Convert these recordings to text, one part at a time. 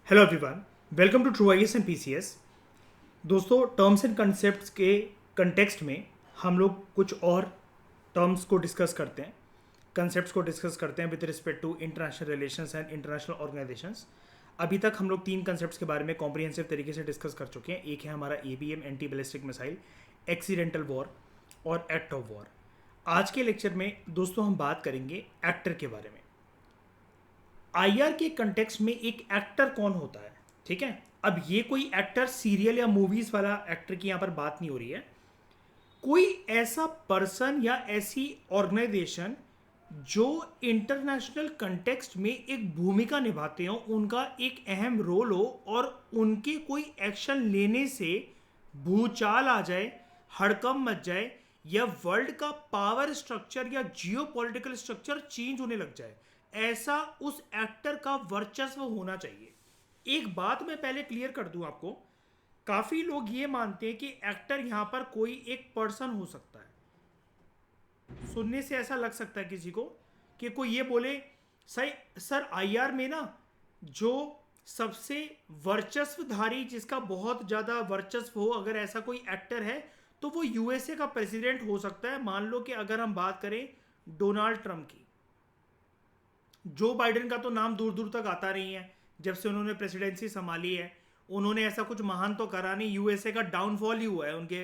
Hello everyone, welcome to true IAS and PCS. दोस्तों, terms and concepts के context में हम लोग कुछ और टर्म्स को डिस्कस करते हैं, कंसेप्ट्स को डिस्कस करते हैं with respect to international relations and international organisations. अभी तक हम लोग 3 कंसेप्ट्स के बारे में कॉम्प्रिहेंसिव तरीके से डिस्कस कर चुके हैं। एक है हमारा ABM, anti ballistic missile, accidental war और एक्ट ऑफ वॉर। आज के लेक्चर में दोस्तों हम बात करेंगे एक्टर के बारे में। आईआर के कंटेक्स्ट में एक एक्टर कौन होता है, ठीक है। अब ये कोई एक्टर सीरियल या मूवीज वाला एक्टर की यहां पर बात नहीं हो रही है। कोई ऐसा पर्सन या ऐसी ऑर्गेनाइजेशन जो इंटरनेशनल कंटेक्स्ट में एक भूमिका निभाते हो, उनका एक अहम रोल हो और उनके कोई एक्शन लेने से भूचाल आ जाए, हड़कंप मच जाए, या वर्ल्ड का पावर स्ट्रक्चर या जियो पॉलिटिकल स्ट्रक्चर चेंज होने लग जाए, ऐसा उस एक्टर का वर्चस्व होना चाहिए। एक बात मैं पहले क्लियर कर दूं आपको। काफी लोग ये मानते हैं कि एक्टर यहां पर कोई एक पर्सन हो सकता है। सुनने से ऐसा लग सकता है किसी को कि कोई ये बोले, सही सर, आईआर में ना जो सबसे वर्चस्वधारी, जिसका बहुत ज्यादा वर्चस्व हो, अगर ऐसा कोई एक्टर है तो वो यूएसए का प्रेसिडेंट हो सकता है। मान लो कि अगर हम बात करें डोनाल्ड ट्रंप की, जो बाइडेन का तो नाम दूर दूर तक आता नहीं है। जब से उन्होंने प्रेसिडेंसी संभाली है, उन्होंने ऐसा कुछ महान तो करा नहीं, यूएसए का डाउनफॉल ही हुआ है उनके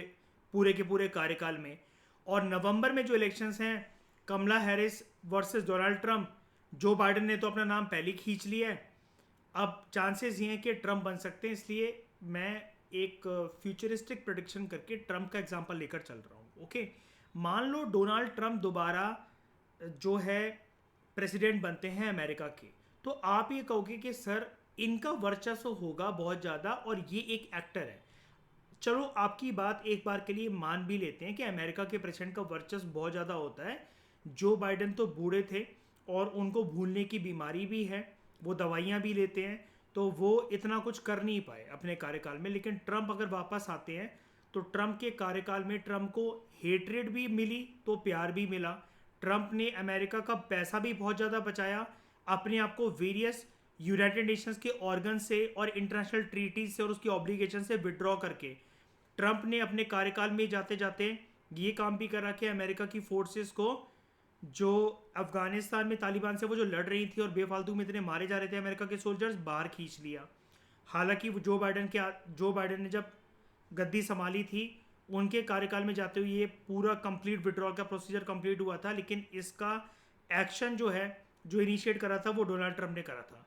पूरे के पूरे कार्यकाल में। और नवंबर में जो इलेक्शंस हैं, Kamala Harris versus Donald Trump, जो बाइडेन ने तो अपना नाम पहले ही खींच लिया है। अब चांसेस ये हैं कि ट्रंप बन सकते हैं, इसलिए मैं एक फ्यूचरिस्टिक प्रोडिक्शन करके ट्रंप का एग्जांपल लेकर चल रहा हूँ। ओके, मान लो डोनाल्ड ट्रंप दोबारा जो है प्रेसिडेंट बनते हैं अमेरिका के, तो आप ये कहोगे कि सर इनका वर्चस्व होगा बहुत ज़्यादा और ये एक एक्टर है। चलो, आपकी बात एक बार के लिए मान भी लेते हैं कि अमेरिका के प्रेसिडेंट का वर्चस्व बहुत ज़्यादा होता है। जो बाइडेन तो बूढ़े थे और उनको भूलने की बीमारी भी है, वो दवाइयाँ भी लेते हैं, तो वो इतना कुछ कर नहीं पाए अपने कार्यकाल में। लेकिन ट्रंप अगर वापस आते हैं तो ट्रंप के कार्यकाल में ट्रंप को हेट्रेड भी मिली तो प्यार भी मिला। ट्रंप ने अमेरिका का पैसा भी बहुत ज़्यादा बचाया, अपने आप को वेरियस यूनाइटेड नेशंस के ऑर्गन से और इंटरनेशनल ट्रीटीज से और उसकी ऑब्लिगेशन से विड्रॉ करके ट्रंप ने अपने कार्यकाल में जाते जाते ये काम भी करा कि अमेरिका की फोर्सेस को, जो अफगानिस्तान में तालिबान से वो जो लड़ रही थी और बेफालतू में इतने मारे जा रहे थे अमेरिका के सोल्जर्स, बाहर खींच लिया। हालांकि वो जो बाइडेन ने जब गद्दी संभाली थी, उनके कार्यकाल में जाते हुए ये पूरा कंप्लीट विड्रॉल का प्रोसीजर कंप्लीट हुआ था, लेकिन इसका एक्शन जो है, जो इनिशिएट करा था, वो डोनाल्ड ट्रंप ने करा था।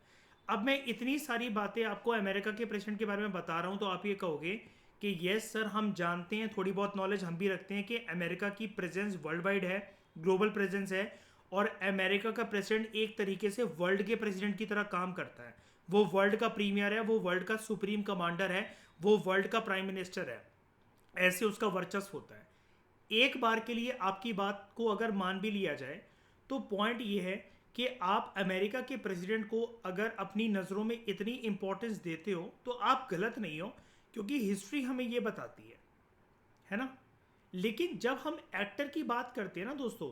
अब मैं इतनी सारी बातें आपको अमेरिका के प्रेसिडेंट के बारे में बता रहा हूँ, तो आप ये कहोगे कि यस सर, हम जानते हैं, थोड़ी बहुत नॉलेज हम भी रखते हैं कि अमेरिका की प्रेजेंस वर्ल्ड वाइड है, ग्लोबल प्रेजेंस है, और अमेरिका का प्रेसिडेंट एक तरीके से वर्ल्ड के प्रेसिडेंट की तरह काम करता है। वो वर्ल्ड का प्रीमियर है, वो वर्ल्ड का सुप्रीम कमांडर है, वो वर्ल्ड का प्राइम मिनिस्टर है। ऐसे उसका वर्चस्व होता है। एक बार के लिए आपकी बात को अगर मान भी लिया जाए, तो पॉइंट ये है कि आप अमेरिका के प्रेसिडेंट को अगर अपनी नज़रों में इतनी इंपॉर्टेंस देते हो तो आप गलत नहीं हो, क्योंकि हिस्ट्री हमें ये बताती है ना। लेकिन जब हम एक्टर की बात करते हैं ना दोस्तों,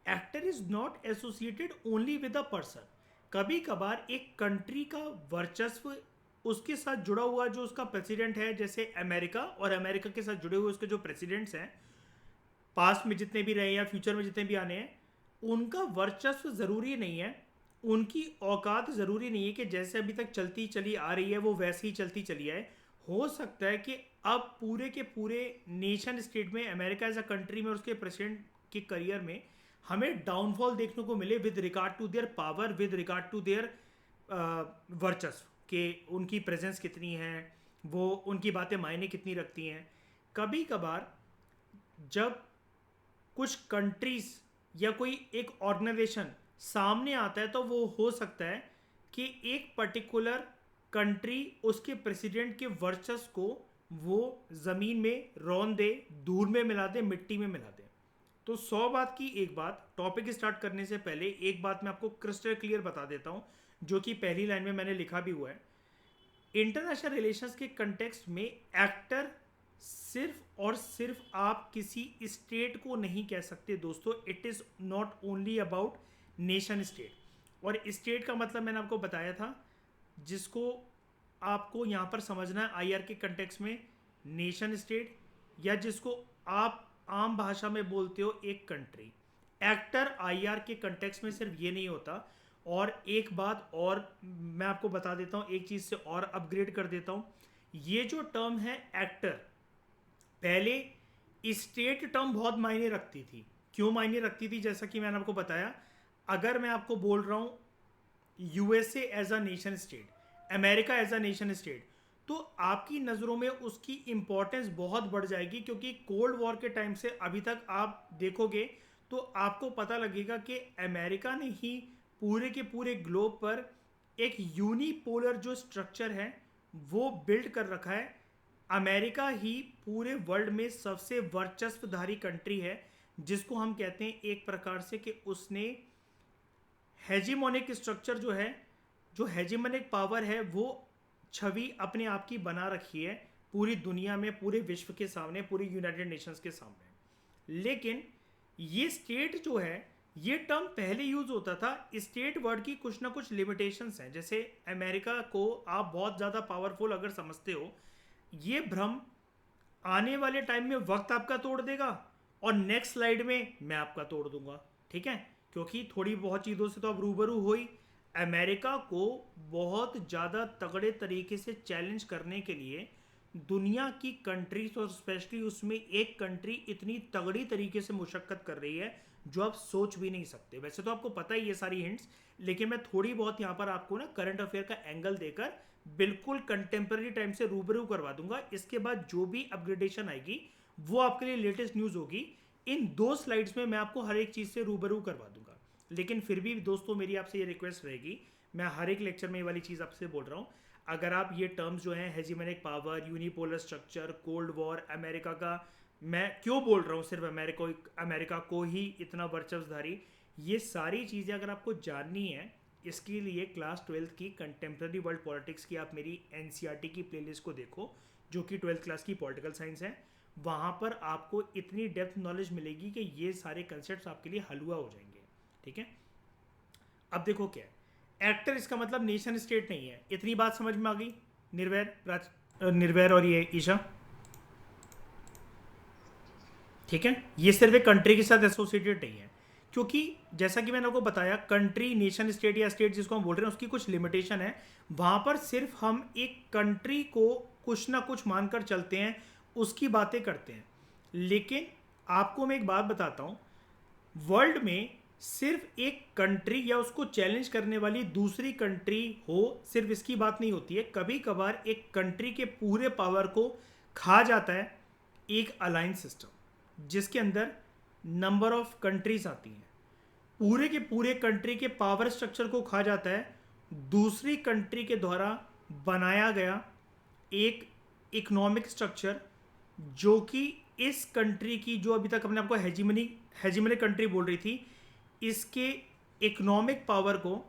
actor is not associated only with a person. कभी कभार एक कंट्री का वर्चस्व उसके साथ जुड़ा हुआ जो उसका प्रेसिडेंट है, जैसे अमेरिका, और अमेरिका के साथ जुड़े हुए उसके जो प्रेसिडेंट्स हैं, पास्ट में जितने भी रहे या फ्यूचर में जितने भी आने हैं, उनका वर्चस्व ज़रूरी नहीं है, उनकी औकात ज़रूरी नहीं है कि जैसे अभी तक चलती चली आ रही है वो वैसे ही चलती चली आए। हो सकता है कि अब पूरे के पूरे नेशन स्टेट में, अमेरिका एज अ कंट्री में, उसके प्रेसिडेंट के करियर में हमें डाउनफॉल देखने को मिले with regard to their power, with regard to their वर्चस्व, कि उनकी प्रेजेंस कितनी है, वो उनकी बातें मायने कितनी रखती हैं। कभी कभार जब कुछ कंट्रीज या कोई एक ऑर्गेनाइजेशन सामने आता है, तो वो हो सकता है कि एक पर्टिकुलर कंट्री उसके प्रेसिडेंट के वर्चस्व को वो ज़मीन में रौन दे, धूल में मिला दे, मिट्टी में मिला दे। तो 100 बात की एक बात, टॉपिक स्टार्ट करने से पहले एक बात मैं आपको क्रिस्टल क्लियर बता देता हूँ, जो कि पहली लाइन में मैंने लिखा भी हुआ है। इंटरनेशनल रिलेशंस के कंटेक्स्ट में एक्टर सिर्फ और सिर्फ आप किसी स्टेट को नहीं कह सकते दोस्तों। It is not only about nation state. और स्टेट का मतलब मैंने आपको बताया था, जिसको आपको यहाँ पर समझना है आईआर के कंटेक्स्ट में नेशन स्टेट, या जिसको आप आम भाषा में बोलते हो एक कंट्री। एक्टर आईआर के कंटेक्स्ट में सिर्फ ये नहीं होता। और एक बात और मैं आपको बता देता हूँ, एक चीज़ से और अपग्रेड कर देता हूँ। ये जो टर्म है एक्टर, पहले स्टेट टर्म बहुत मायने रखती थी। क्यों मायने रखती थी? जैसा कि मैंने आपको बताया, अगर मैं आपको बोल रहा हूँ USA as a nation state, America as a nation state, तो आपकी नज़रों में उसकी इंपॉर्टेंस बहुत बढ़ जाएगी, क्योंकि कोल्ड वॉर के टाइम से अभी तक आप देखोगे तो आपको पता लगेगा कि अमेरिका ने ही पूरे के पूरे ग्लोब पर एक यूनिपोलर जो स्ट्रक्चर है वो बिल्ड कर रखा है। अमेरिका ही पूरे वर्ल्ड में सबसे वर्चस्वधारी कंट्री है, जिसको हम कहते हैं एक प्रकार से कि उसने हेजीमोनिक स्ट्रक्चर जो है, जो हेजीमोनिक पावर है, वो छवि अपने आप की बना रखी है पूरी दुनिया में, पूरे विश्व के सामने, पूरी यूनाइटेड नेशंस के सामने। लेकिन ये स्टेट जो है, ये टर्म पहले यूज होता था। स्टेट वर्ड की कुछ ना कुछ लिमिटेशंस हैं। जैसे अमेरिका को आप बहुत ज़्यादा पावरफुल अगर समझते हो, ये भ्रम आने वाले टाइम में वक्त आपका तोड़ देगा, और नेक्स्ट स्लाइड में मैं आपका तोड़ दूंगा। ठीक है, क्योंकि थोड़ी बहुत चीज़ों से तो आप रूबरू हो ही। अमेरिका को बहुत ज़्यादा तगड़े तरीके से चैलेंज करने के लिए दुनिया की कंट्रीज, और स्पेशली उसमें एक कंट्री इतनी तगड़ी तरीके से मुशक्कत कर रही है जो आप सोच भी नहीं सकते। वैसे तो आपको पता ही ये सारी हिंट्स, लेकिन मैं थोड़ी बहुत यहाँ पर आपको ना करंट अफेयर का एंगल देकर बिल्कुल कंटेम्प्रेरी टाइम से रूबरू करवा दूंगा। इसके बाद जो भी अपग्रेडेशन आएगी वो आपके लिए लेटेस्ट न्यूज़ होगी। इन 2 स्लाइड्स में मैं आपको हर एक चीज़ से रूबरू करवा दूंगा। लेकिन फिर भी दोस्तों मेरी आपसे ये रिक्वेस्ट रहेगी, मैं हर एक लेक्चर में ये वाली चीज़ आपसे बोल रहा हूँ, अगर आप ये टर्म्स जो हैं hegemonic power, unipolar structure, cold war, America का, मैं क्यों बोल रहा हूँ सिर्फ अमेरिका को ही इतना वर्चस्वधारी, ये सारी चीज़ें अगर आपको जाननी है, इसके लिए क्लास 12th की कंटेम्प्रेरी वर्ल्ड पॉलिटिक्स की आप मेरी एनसीईआरटी की प्लेलिस्ट को देखो, जो कि 12th क्लास की पॉलिटिकल साइंस है। वहाँ पर आपको इतनी डेप्थ नॉलेज मिलेगी कि ये सारे कंसेप्ट आपके लिए हलवा हो जाएंगे। ठीक है, अब देखो क्या है, एक्टर इसका मतलब नेशन स्टेट नहीं है। इतनी बात समझ में आ गई निर्वैर और ये ईशा? ठीक है, ये सिर्फ एक कंट्री के साथ एसोसिएटेड नहीं है, क्योंकि जैसा कि मैंने आपको बताया, कंट्री, नेशन स्टेट या स्टेट जिसको हम बोल रहे हैं, उसकी कुछ लिमिटेशन है। वहाँ पर सिर्फ हम एक कंट्री को कुछ ना कुछ मानकर चलते हैं, उसकी बातें करते हैं। लेकिन आपको मैं एक बात बताता हूँ, वर्ल्ड में सिर्फ एक कंट्री या उसको चैलेंज करने वाली दूसरी कंट्री हो, सिर्फ इसकी बात नहीं होती है। कभी कभार एक कंट्री के पूरे पावर को खा जाता है एक अलायंस सिस्टम, जिसके अंदर नंबर ऑफ कंट्रीज आती हैं। पूरे के पूरे कंट्री के पावर स्ट्रक्चर को खा जाता है दूसरी कंट्री के द्वारा बनाया गया एक इकोनॉमिक स्ट्रक्चर, जो कि इस कंट्री की, जो अभी तक अपने आपको हेजीमोनिक कंट्री बोल रही थी, इसके इकोनॉमिक पावर को,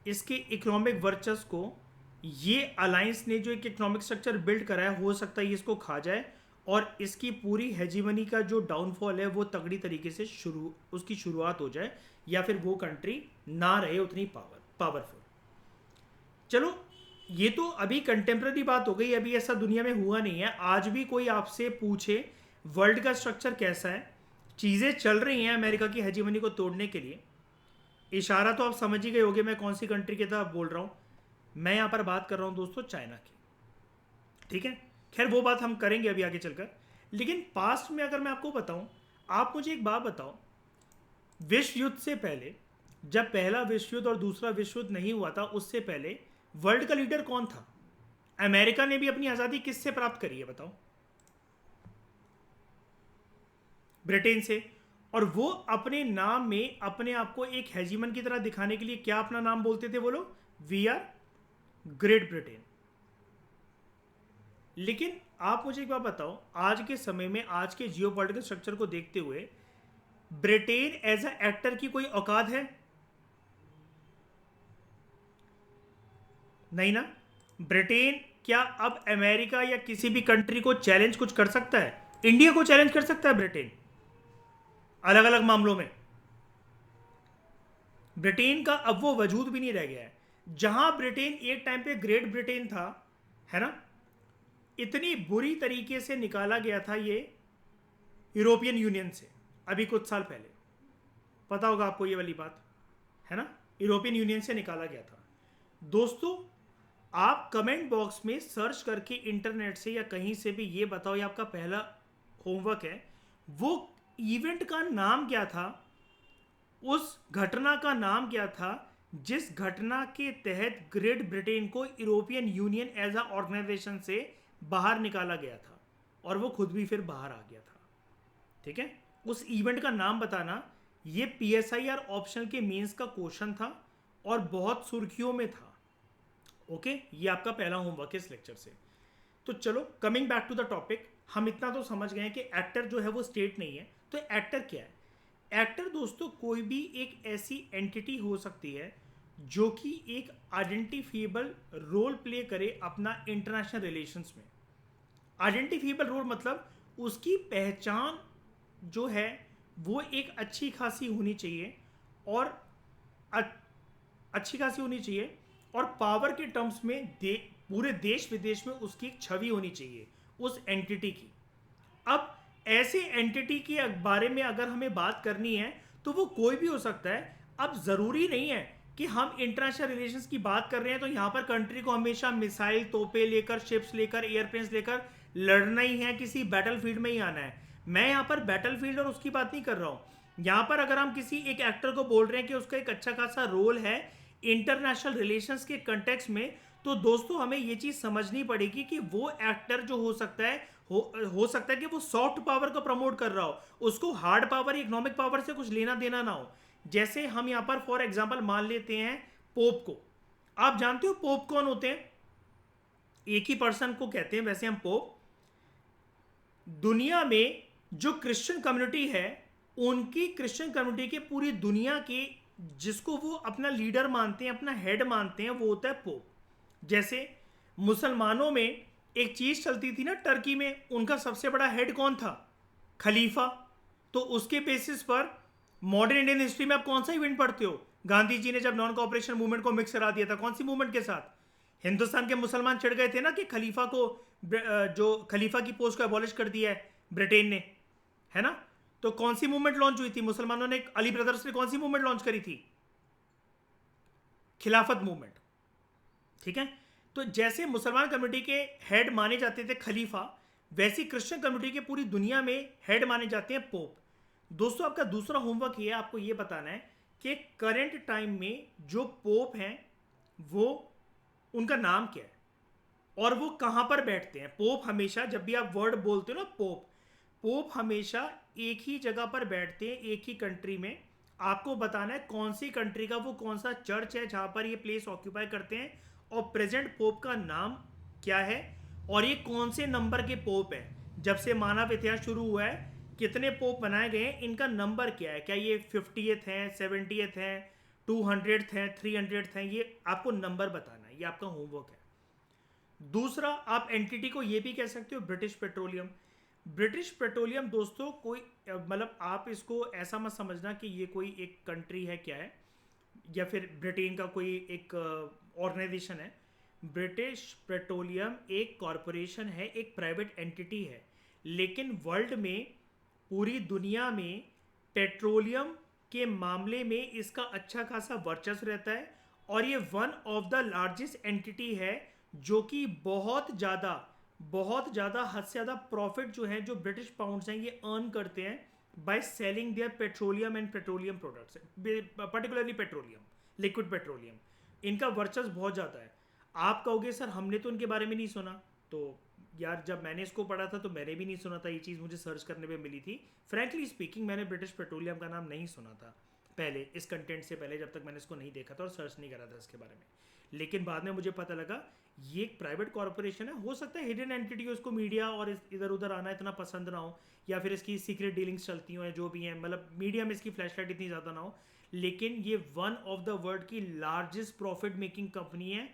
इसके इकोनॉमिक वर्चस्व को ये अलायंस ने जो एक इकोनॉमिक स्ट्रक्चर बिल्ड करा है, हो सकता है इसको खा जाए और इसकी पूरी हेजीमनी का जो डाउनफॉल है वो तगड़ी तरीके से उसकी शुरुआत हो जाए, या फिर वो कंट्री ना रहे उतनी पावरफुल। चलो, ये तो अभी कंटेम्प्रेरी बात हो गई, अभी ऐसा दुनिया में हुआ नहीं है। आज भी कोई आपसे पूछे वर्ल्ड का स्ट्रक्चर कैसा है, चीज़ें चल रही हैं अमेरिका की हेजीमनी को तोड़ने के लिए। इशारा तो आप समझ ही गए होंगे मैं कौन सी कंट्री की तरफ बोल रहा हूँ। मैं यहाँ पर बात कर रहा हूँ दोस्तों चाइना की। ठीक है, खैर वो बात हम करेंगे अभी आगे चलकर। लेकिन पास्ट में अगर मैं आपको बताऊँ, आप मुझे एक बात बताओ, विश्व युद्ध से पहले, जब पहला विश्व युद्ध और दूसरा विश्व युद्ध नहीं हुआ था, उससे पहले वर्ल्ड का लीडर कौन था? अमेरिका ने भी अपनी आज़ादी किससे प्राप्त करी है बताओ? ब्रिटेन से। और वो अपने नाम में अपने आप को एक हेजीमन की तरह दिखाने के लिए क्या अपना नाम बोलते थे वो लोग? We are Great Britain. लेकिन आप मुझे एक बात बताओ, आज के समय में, आज के जियोपॉलिटिकल स्ट्रक्चर को देखते हुए, ब्रिटेन एज अ एक्टर की कोई औकात है? नहीं ना। ब्रिटेन क्या अब अमेरिका या किसी भी कंट्री को चैलेंज कुछ कर सकता है? इंडिया को चैलेंज कर सकता है ब्रिटेन अलग अलग मामलों में? ब्रिटेन का अब वो वजूद भी नहीं रह गया है। जहां ब्रिटेन एक टाइम पे ग्रेट ब्रिटेन था, है ना। इतनी बुरी तरीके से निकाला गया था ये यूरोपियन यूनियन से अभी कुछ साल पहले, पता होगा आपको ये वाली बात, है ना। यूरोपियन यूनियन से निकाला गया था। दोस्तों, आप कमेंट बॉक्स में सर्च करके इंटरनेट से या कहीं से भी ये बताओ, ये आपका पहला होमवर्क है, वो इवेंट का नाम क्या था, उस घटना का नाम क्या था जिस घटना के तहत ग्रेट ब्रिटेन को European Union as a organisation से बाहर निकाला गया था और वो खुद भी फिर बाहर आ गया था। ठीक है, उस इवेंट का नाम बताना। ये PSIR ऑप्शनल के मेंस का क्वेश्चन था और बहुत सुर्खियों में था। ओके, ये आपका पहला होमवर्क है इस लेक्चर से। तो चलो, coming back to the topic, हम इतना तो समझ गए हैं कि एक्टर जो है वो स्टेट नहीं है। तो एक्टर क्या है? एक्टर दोस्तों कोई भी एक ऐसी एंटिटी हो सकती है जो कि एक आइडेंटिफिएबल रोल प्ले करे अपना इंटरनेशनल रिलेशंस में। आइडेंटिफिएबल रोल मतलब उसकी पहचान जो है वो एक अच्छी खासी होनी चाहिए और अच्छी खासी होनी चाहिए और पावर के टर्म्स में पूरे देश विदेश में उसकी एक छवि होनी चाहिए उस एंटिटी की। अब ऐसे एंटिटी के बारे में अगर हमें बात करनी है तो वो कोई भी हो सकता है। अब जरूरी नहीं है कि हम इंटरनेशनल रिलेशंस की बात कर रहे हैं तो यहां पर कंट्री को हमेशा मिसाइल तोपे लेकर, शिप्स लेकर, एयरप्लेन्स लेकर लड़ना ही है, किसी बैटलफील्ड में ही आना है। मैं यहां पर बैटलफील्ड और उसकी बात नहीं कर रहा हूं। यहां पर अगर हम किसी एक एक्टर को बोल रहे हैं कि उसका एक अच्छा खासा रोल है इंटरनेशनल रिलेशंस के कंटेक्स्ट में, तो दोस्तों हमें ये चीज समझनी पड़ेगी कि वो एक्टर जो हो सकता है हो सकता है कि वो सॉफ्ट पावर को प्रमोट कर रहा हो, उसको हार्ड पावर, इकोनॉमिक पावर से कुछ लेना देना ना हो। जैसे हम यहां पर फॉर एग्जांपल मान लेते हैं पोप को। आप जानते हो पोप कौन होते हैं? एक ही पर्सन को कहते हैं वैसे हम पोप। दुनिया में जो क्रिश्चियन कम्युनिटी है, उनकी क्रिश्चियन कम्युनिटी के पूरी दुनिया के जिसको वो अपना लीडर मानते हैं, अपना हेड मानते हैं, वो होता है पोप। जैसे मुसलमानों में एक चीज चलती थी ना, टर्की में उनका सबसे बड़ा हेड कौन था? खलीफा। तो उसके बेसिस पर मॉडर्न इंडियन हिस्ट्री में आप कौन सा इवेंट पढ़ते हो? गांधी जी ने जब नॉन कॉपरेशन मूवमेंट को मिक्स करा दिया था, कौन सी मूवमेंट के साथ? हिंदुस्तान के मुसलमान चिढ़ गए थे ना कि खलीफा को, जो खलीफा की पोस्ट को अबॉलिश कर दिया है ब्रिटेन ने, है ना। तो कौन सी मूवमेंट लॉन्च हुई थी? मुसलमानों ने, अली ब्रदर्स ने कौन सी मूवमेंट लॉन्च करी थी? खिलाफत मूवमेंट। ठीक है। तो जैसे मुसलमान कम्युनिटी के हेड माने जाते थे खलीफा, वैसी क्रिश्चियन कम्युनिटी के पूरी दुनिया में हेड माने जाते हैं पोप। दोस्तों, आपका दूसरा होमवर्क ये है, आपको ये बताना है कि करंट टाइम में जो पोप हैं वो, उनका नाम क्या है और वो कहां पर बैठते हैं। पोप हमेशा, जब भी आप वर्ड बोलते हो ना पोप, पोप हमेशा एक ही जगह पर बैठते हैं, एक ही कंट्री में। आपको बताना है कौन सी कंट्री का वो कौन सा चर्च है जहां पर ये प्लेस ऑक्यूपाई करते हैं और प्रेजेंट पोप का नाम क्या है और ये कौन से नंबर के पोप हैं। जब से मानव इतिहास शुरू हुआ है कितने पोप बनाए गए हैं, इनका नंबर क्या है? क्या ये 50th हैं, 70th हैं, 200th हैं, 300th हैं? ये आपको नंबर बताना है, ये आपका होमवर्क है। दूसरा, आप एंटिटी को ये भी कह सकते हो ब्रिटिश पेट्रोलियम। ब्रिटिश पेट्रोलियम दोस्तों कोई, मतलब आप इसको ऐसा मत समझना कि ये कोई एक कंट्री है, क्या है, या फिर ब्रिटेन का कोई एक ऑर्गेनाइजेशन है। ब्रिटिश पेट्रोलियम एक कॉरपोरेशन है, एक प्राइवेट एंटिटी है, लेकिन वर्ल्ड में, पूरी दुनिया में पेट्रोलियम के मामले में इसका अच्छा खासा वर्चस्व रहता है और ये one of the largest entity है जो कि बहुत ज़्यादा हद से ज़्यादा प्रॉफिट जो है, जो ब्रिटिश पाउंड्स हैं, ये अर्न करते हैं by selling their petroleum and petroleum products, particularly petroleum, liquid petroleum. इनका वर्चस्व बहुत ज़्यादा है। आप कहोगे सर हमने तो इनके बारे में नहीं सुना, तो यार जब मैंने इसको पढ़ा था तो मैंने भी नहीं सुना था, ये चीज़ मुझे सर्च करने पे मिली थी। फ्रैंकली स्पीकिंग मैंने ब्रिटिश पेट्रोलियम का नाम नहीं सुना था पहले, इस कंटेंट से पहले, जब तक मैंने इसको नहीं देखा था और सर्च नहीं करा था इसके बारे में। लेकिन बाद में मुझे पता लगा ये एक प्राइवेट कॉर्पोरेशन है। हो सकता है हिडन एंटिटी हो, इसको मीडिया और इधर उधर आना इतना पसंद ना हो, या फिर इसकी सीक्रेट डीलिंग्स चलती हो, जो भी हैं, मतलब मीडिया में इसकी फ्लैशलाइट इतनी ज़्यादा ना हो। लेकिन ये वन ऑफ द वर्ल्ड की लार्जेस्ट प्रॉफिट मेकिंग कंपनी है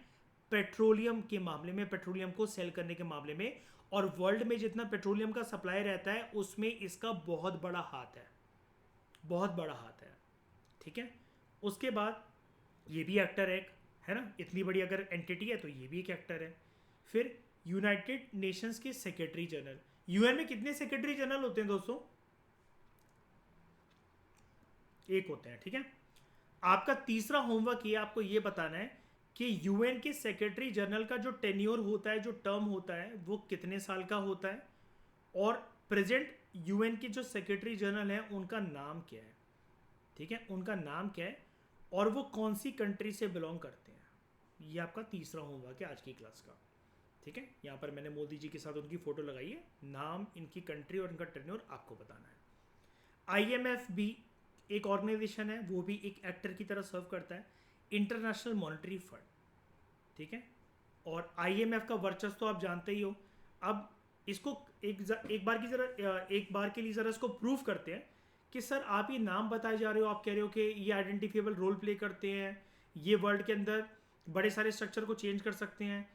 पेट्रोलियम के मामले में, पेट्रोलियम को सेल करने के मामले में। और वर्ल्ड में जितना पेट्रोलियम का सप्लाई रहता है उसमें इसका बहुत बड़ा हाथ है, बहुत बड़ा हाथ है। ठीक है। उसके बाद ये भी एक्टर है एक, है ना, इतनी बड़ी अगर एंटिटी है तो ये भी एक एक्टर है। फिर यूनाइटेड नेशंस के सेक्रेटरी जनरल। यूएन में कितने सेक्रेटरी जनरल होते हैं दोस्तों? एक होते हैं, ठीक है। आपका तीसरा होमवर्क ये आपको ये बताना है कि यूएन के सेक्रेटरी जनरल का जो टेन्योर होता है, जो टर्म होता है, वो कितने साल का होता है, और प्रेजेंट यूएन के जो सेक्रेटरी जनरल हैं उनका नाम क्या है, ठीक है, उनका नाम क्या है, और वो कौन सी कंट्री से बिलोंग करते हैं। ये आपका तीसरा होमवर्क है आज की क्लास का, ठीक है। यहाँ पर मैंने मोदी जी के साथ उनकी फोटो लगाई है, नाम, इनकी कंट्री और इनका टेन्योर आपको बताना है। आईएमएफ भी एक ऑर्गेनाइजेशन है, वो भी एक एक्टर की तरह सर्व करता है, इंटरनेशनल मॉनेटरी फंड, ठीक है। और आईएमएफ का वर्चस्व तो आप जानते ही हो। अब इसको एक बार के लिए ज़रा इसको प्रूव करते हैं कि सर आप ये नाम बताए जा रहे हो, आप कह रहे हो कि ये आइडेंटिफिएबल रोल प्ले करते हैं, ये वर्ल्ड के अंदर बड़े सारे स्ट्रक्चर को चेंज कर सकते हैं,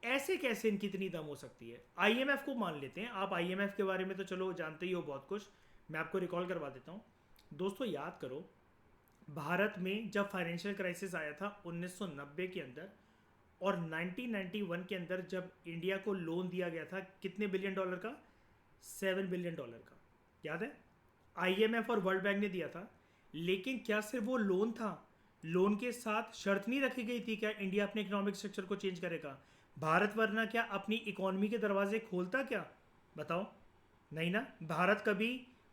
ऐसे कैसे इनकी इतनी दम हो सकती है। आईएमएफ को मान लेते हैं, आप आईएमएफ के बारे में तो चलो जानते ही हो बहुत कुछ, मैं आपको रिकॉल करवा देता हूँ। दोस्तों याद करो, भारत में जब फाइनेंशियल क्राइसिस आया था 1990 के अंदर, और 1991 के अंदर जब इंडिया को लोन दिया गया था, कितने बिलियन डॉलर का? 7 बिलियन डॉलर का, याद है? आईएमएफ और वर्ल्ड बैंक ने दिया था। लेकिन क्या सिर्फ वो लोन था? लोन के साथ शर्त नहीं रखी गई थी क्या इंडिया अपने इकोनॉमिक स्ट्रक्चर को चेंज करेगा? भारत वरना क्या अपनी इकोनॉमी के दरवाजे खोलता क्या? बताओ, नहीं ना।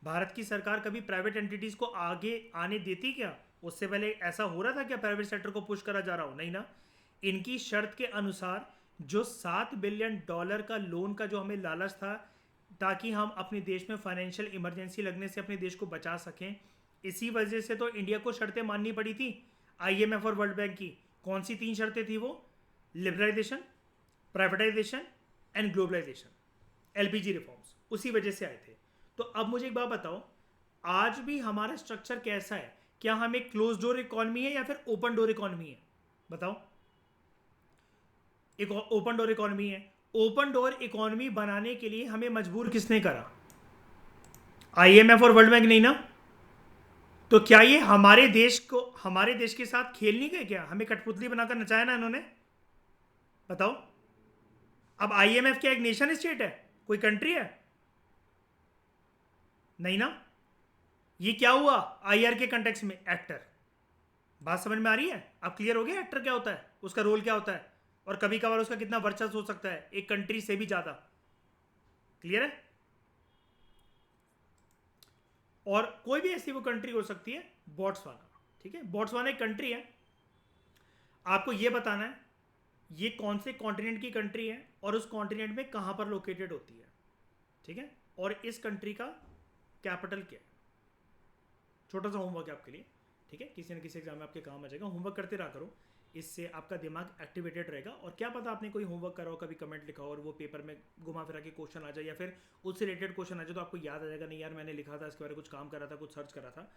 भारत की सरकार कभी प्राइवेट एंटिटीज को आगे आने देती क्या? उससे पहले ऐसा हो रहा था क्या प्राइवेट सेक्टर को पुश करा जा रहा हो? नहीं ना। इनकी शर्त के अनुसार जो 7 बिलियन डॉलर का लोन का जो हमें लालच था, ताकि हम अपने देश में फाइनेंशियल इमरजेंसी लगने से अपने देश को बचा सकें, इसी वजह से तो इंडिया को शर्तें माननी पड़ी थी आईएमएफ और वर्ल्ड बैंक की। कौन सी 3 शर्तें थी वो? Liberalisation, privatisation and globalisation, LPG reforms, उसी वजह से आए थे। तो अब मुझे एक बात बताओ, आज भी हमारा स्ट्रक्चर कैसा है? क्या हम एक क्लोज डोर इकोनॉमी है या फिर ओपन डोर इकोनॉमी है? बताओ। एक ओपन डोर इकोनॉमी है। ओपन डोर इकोनॉमी बनाने के लिए हमें मजबूर किसने करा? आईएमएफ और वर्ल्ड बैंक नहीं ना। तो क्या ये हमारे देश के साथ खेल नहीं गए क्या? हमें कठपुतली बनाकर नचाया ना इन्होंने। बताओ। अब आईएमएफ क्या एक नेशन स्टेट है, कोई कंट्री है? नहीं ना। ये क्या हुआ आईआर के कंटेक्स्ट में? एक्टर। बात समझ में आ रही है? अब क्लियर हो गया एक्टर क्या होता है, उसका रोल क्या होता है, और कभी कभार उसका कितना वर्चस्व हो सकता है एक कंट्री से भी ज्यादा। क्लियर है? और कोई भी ऐसी वो कंट्री हो सकती है, बोट्सवाना, ठीक है। बोट्सवाना एक कंट्री है। आपको ये बताना है ये कौन से कॉन्टिनेंट की कंट्री है और उस कॉन्टिनेंट में कहां पर लोकेटेड होती है, ठीक है, और इस कंट्री का कैपिटल क्या है। छोटा सा होमवर्क है आपके लिए, ठीक है, किसी न किसी एग्जाम में आपके काम आ जाएगा। होमवर्क करते रहा करो, इससे आपका दिमाग एक्टिवेटेड रहेगा। और क्या पता आपने कोई होमवर्क करा हो, कभी कमेंट लिखा हो और वो पेपर में घुमा फिरा के क्वेश्चन आ जाए, या फिर उससे रिलेटेड क्वेश्चन आ जाए, तो आपको याद आ जाएगा, नहीं यार मैंने लिखा था इसके बारे में, कुछ काम करा था, कुछ सर्च करा था,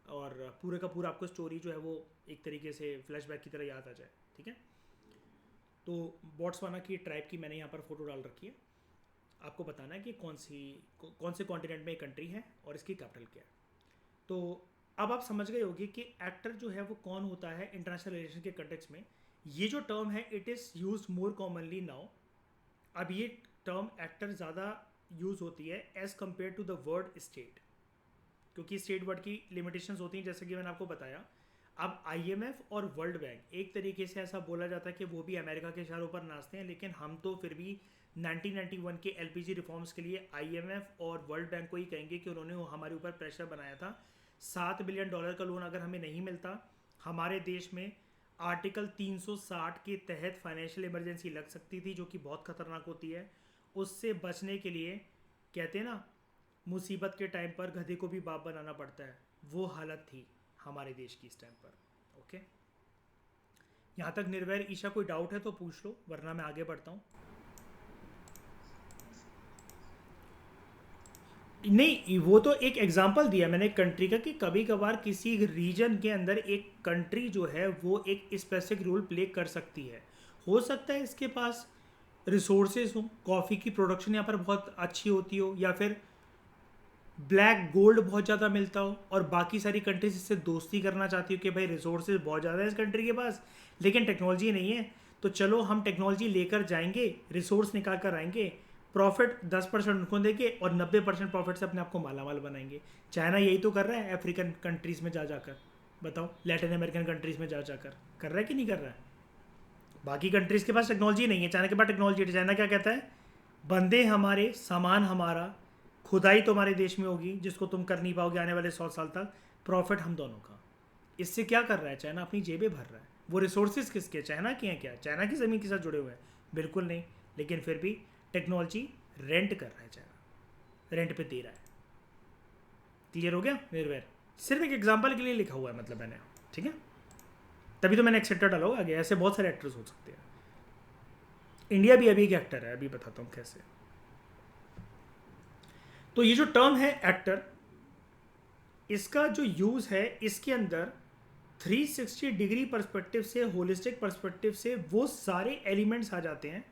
और पूरे का पूरा आपको स्टोरी जो है वो एक तरीके से फ्लैशबैक की तरह याद आ जाए, ठीक है। तो बोट्सवाना की ट्राइब की मैंने यहाँ पर फोटो डाल रखी है। आपको बताना है कि कौन से कॉन्टिनेंट में एक कंट्री है और इसकी कैपिटल क्या है। तो अब आप समझ गए होंगे कि एक्टर जो है वो कौन होता है इंटरनेशनल रिलेशन के कंटेक्स्ट में। ये जो टर्म है it is use more commonly now. अब ये टर्म एक्टर ज़्यादा यूज़ होती है as compare to the word state, क्योंकि स्टेट वर्ड की लिमिटेशंस होती हैं, जैसे कि मैंने आपको बताया। अब आईएमएफ और वर्ल्ड बैंक एक तरीके से ऐसा बोला जाता है कि वो भी अमेरिका के इशारों पर नाचते हैं, लेकिन हम तो फिर भी 1991 के एलपीजी रिफॉर्म्स के लिए आईएमएफ और वर्ल्ड बैंक को ही कहेंगे कि उन्होंने हमारे ऊपर प्रेशर बनाया था। 7 बिलियन डॉलर का लोन अगर हमें नहीं मिलता, हमारे देश में आर्टिकल 360 के तहत फाइनेंशियल इमरजेंसी लग सकती थी, जो कि बहुत खतरनाक होती है। उससे बचने के लिए कहते हैं ना, मुसीबत के टाइम पर गधे को भी बाप बनाना पड़ता है, वो हालत थी हमारे देश की इस टाइम पर। ओके, यहाँ तक निर्वैर ईशा कोई डाउट है तो पूछ लो, वरना मैं आगे बढ़ता हूँ। नहीं, वो तो एक एग्जांपल दिया मैंने कंट्री का, कि कभी कभार किसी रीजन के अंदर एक कंट्री जो है वो एक स्पेसिफिक रोल प्ले कर सकती है। हो सकता है इसके पास रिसोर्सेज हो, कॉफ़ी की प्रोडक्शन यहाँ पर बहुत अच्छी होती हो, या फिर ब्लैक गोल्ड बहुत ज़्यादा मिलता हो, और बाकी सारी कंट्रीज इससे दोस्ती करना चाहती हो कि भाई रिसोर्सेज बहुत ज़्यादा है इस कंट्री के पास लेकिन टेक्नोलॉजी नहीं है, तो चलो हम टेक्नोलॉजी लेकर जाएंगे, रिसोर्स निकाल कर आएंगे, प्रॉफिट 10% उनको देंगे और 90% प्रॉफिट से अपने आप को मालामाल बनाएंगे। चाइना यही तो कर रहा है अफ्रीकन कंट्रीज़ में जा जाकर, बताओ, लैटिन अमेरिकन कंट्रीज़ में जा जाकर कर रहा है कि नहीं कर रहा है। बाकी कंट्रीज़ के पास टेक्नोलॉजी नहीं है, चाइना के पास टेक्नोलॉजी है। चाइना क्या कहता है, बंदे हमारे, सामान हमारा, खुदाई तुम्हारे देश में होगी जिसको तुम कर नहीं पाओगे आने वाले 100 साल तक, प्रॉफिट हम दोनों का। इससे क्या कर रहा है चाइना, अपनी जेबें भर रहा है। वो रिसोर्सेज किसके, चाइना के हैं क्या, चाइना की ज़मीन के साथ जुड़े हुए हैं, बिल्कुल नहीं। लेकिन फिर भी टेक्नोलॉजी रेंट कर रहा है चाइना, रेंट पे दे रहा है। क्लियर हो गया निर्वैर, सिर्फ एक एग्जांपल के लिए लिखा हुआ है, मतलब मैंने, ठीक है, तभी तो मैंने एक्सेप्टर डाला हुआ आगे। ऐसे बहुत सारे एक्टर्स हो सकते हैं। इंडिया भी अभी एक एक्टर है, अभी बताता हूँ कैसे। तो ये जो टर्म है एक्टर, इसका जो यूज़ है, इसके अंदर 360 डिग्री पर्सपेक्टिव से, होलिस्टिक पर्सपेक्टिव से वो सारे एलिमेंट्स आ जाते हैं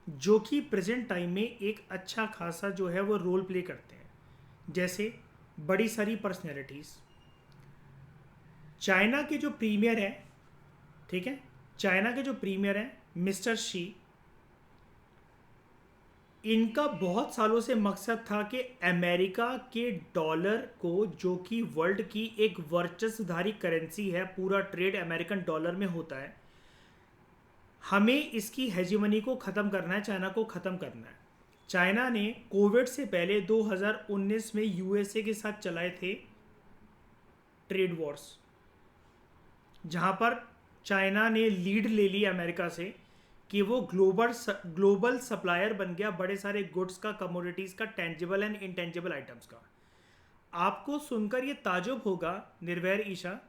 जो कि प्रेजेंट टाइम में एक अच्छा खासा जो है वो रोल प्ले करते हैं। जैसे बड़ी सारी पर्सनैलिटीज़, चाइना के जो प्रीमियर है, ठीक है, चाइना के जो प्रीमियर हैं मिस्टर शी, इनका बहुत सालों से मकसद था कि अमेरिका के डॉलर को, जो कि वर्ल्ड की एक वर्चस्वधारी करेंसी है, पूरा ट्रेड अमेरिकन डॉलर में होता है, हमें इसकी हेजिमनी को ख़त्म करना है, चाइना को ख़त्म करना है। चाइना ने कोविड से पहले 2019 में यूएसए के साथ चलाए थे ट्रेड वॉर्स, जहाँ पर चाइना ने लीड ले ली अमेरिका से कि वो ग्लोबल सप्लायर बन गया बड़े सारे गुड्स का, कमोडिटीज़ का, टेंजिबल एंड इंटेंजिबल आइटम्स का। आपको सुनकर ये ताजुब होगा निर्वैर ईशा,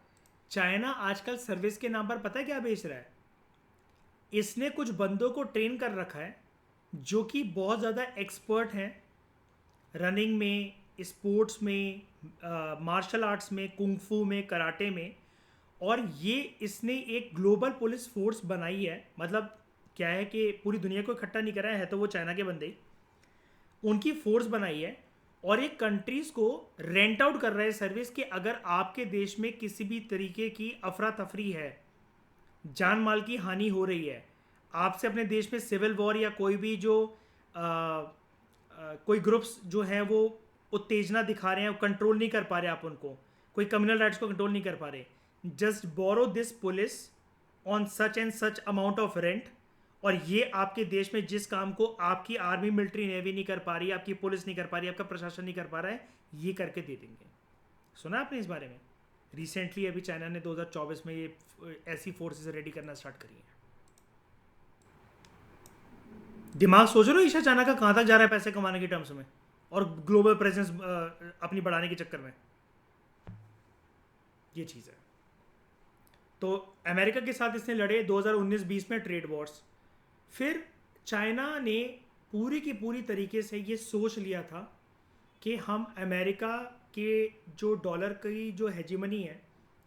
चाइना आजकल सर्विस के नाम पर पता है क्या बेच रहा है, इसने कुछ बंदों को ट्रेन कर रखा है जो कि बहुत ज़्यादा एक्सपर्ट हैं रनिंग में, स्पोर्ट्स में, मार्शल आर्ट्स में, कुंग-फू में, कराटे में, और ये इसने एक ग्लोबल पुलिस फोर्स बनाई है। मतलब क्या है कि पूरी दुनिया को इकट्ठा नहीं करा है तो वो चाइना के बंदे, उनकी फोर्स बनाई है और ये कंट्रीज़ को रेंट आउट कर रहे हैं सर्विस कि अगर आपके देश में किसी भी तरीके की अफरा तफरी है, जान माल की हानि हो रही है, आपसे अपने देश में सिविल वॉर या कोई भी जो कोई ग्रुप्स जो हैं वो उत्तेजना दिखा रहे हैं, कंट्रोल नहीं कर पा रहे आप उनको, कोई कम्युनल राइट्स को कंट्रोल नहीं कर पा रहे, just borrow this police on such and such amount of rent, और ये आपके देश में जिस काम को आपकी आर्मी, मिलिट्री, नेवी नहीं कर पा रही, आपकी पुलिस नहीं कर पा रही, आपका प्रशासन नहीं कर पा रहा है, ये करके दे देंगे। सुना आपने इस बारे में? रिसेंटली अभी चाइना ने 2024 में ये ऐसी फोर्सेस रेडी करना स्टार्ट करी है। दिमाग सोच रहे हो ईशा, चाइना का कहाँ तक जा रहा है पैसे कमाने के टर्म्स में और ग्लोबल प्रेजेंस अपनी बढ़ाने के चक्कर में, ये चीज़ है। तो अमेरिका के साथ इसने लड़े 2019-20 में ट्रेड वॉर्स। फिर चाइना ने पूरी की पूरी तरीके से ये सोच लिया था कि हम अमेरिका के जो डॉलर की जो हेजिमनी है,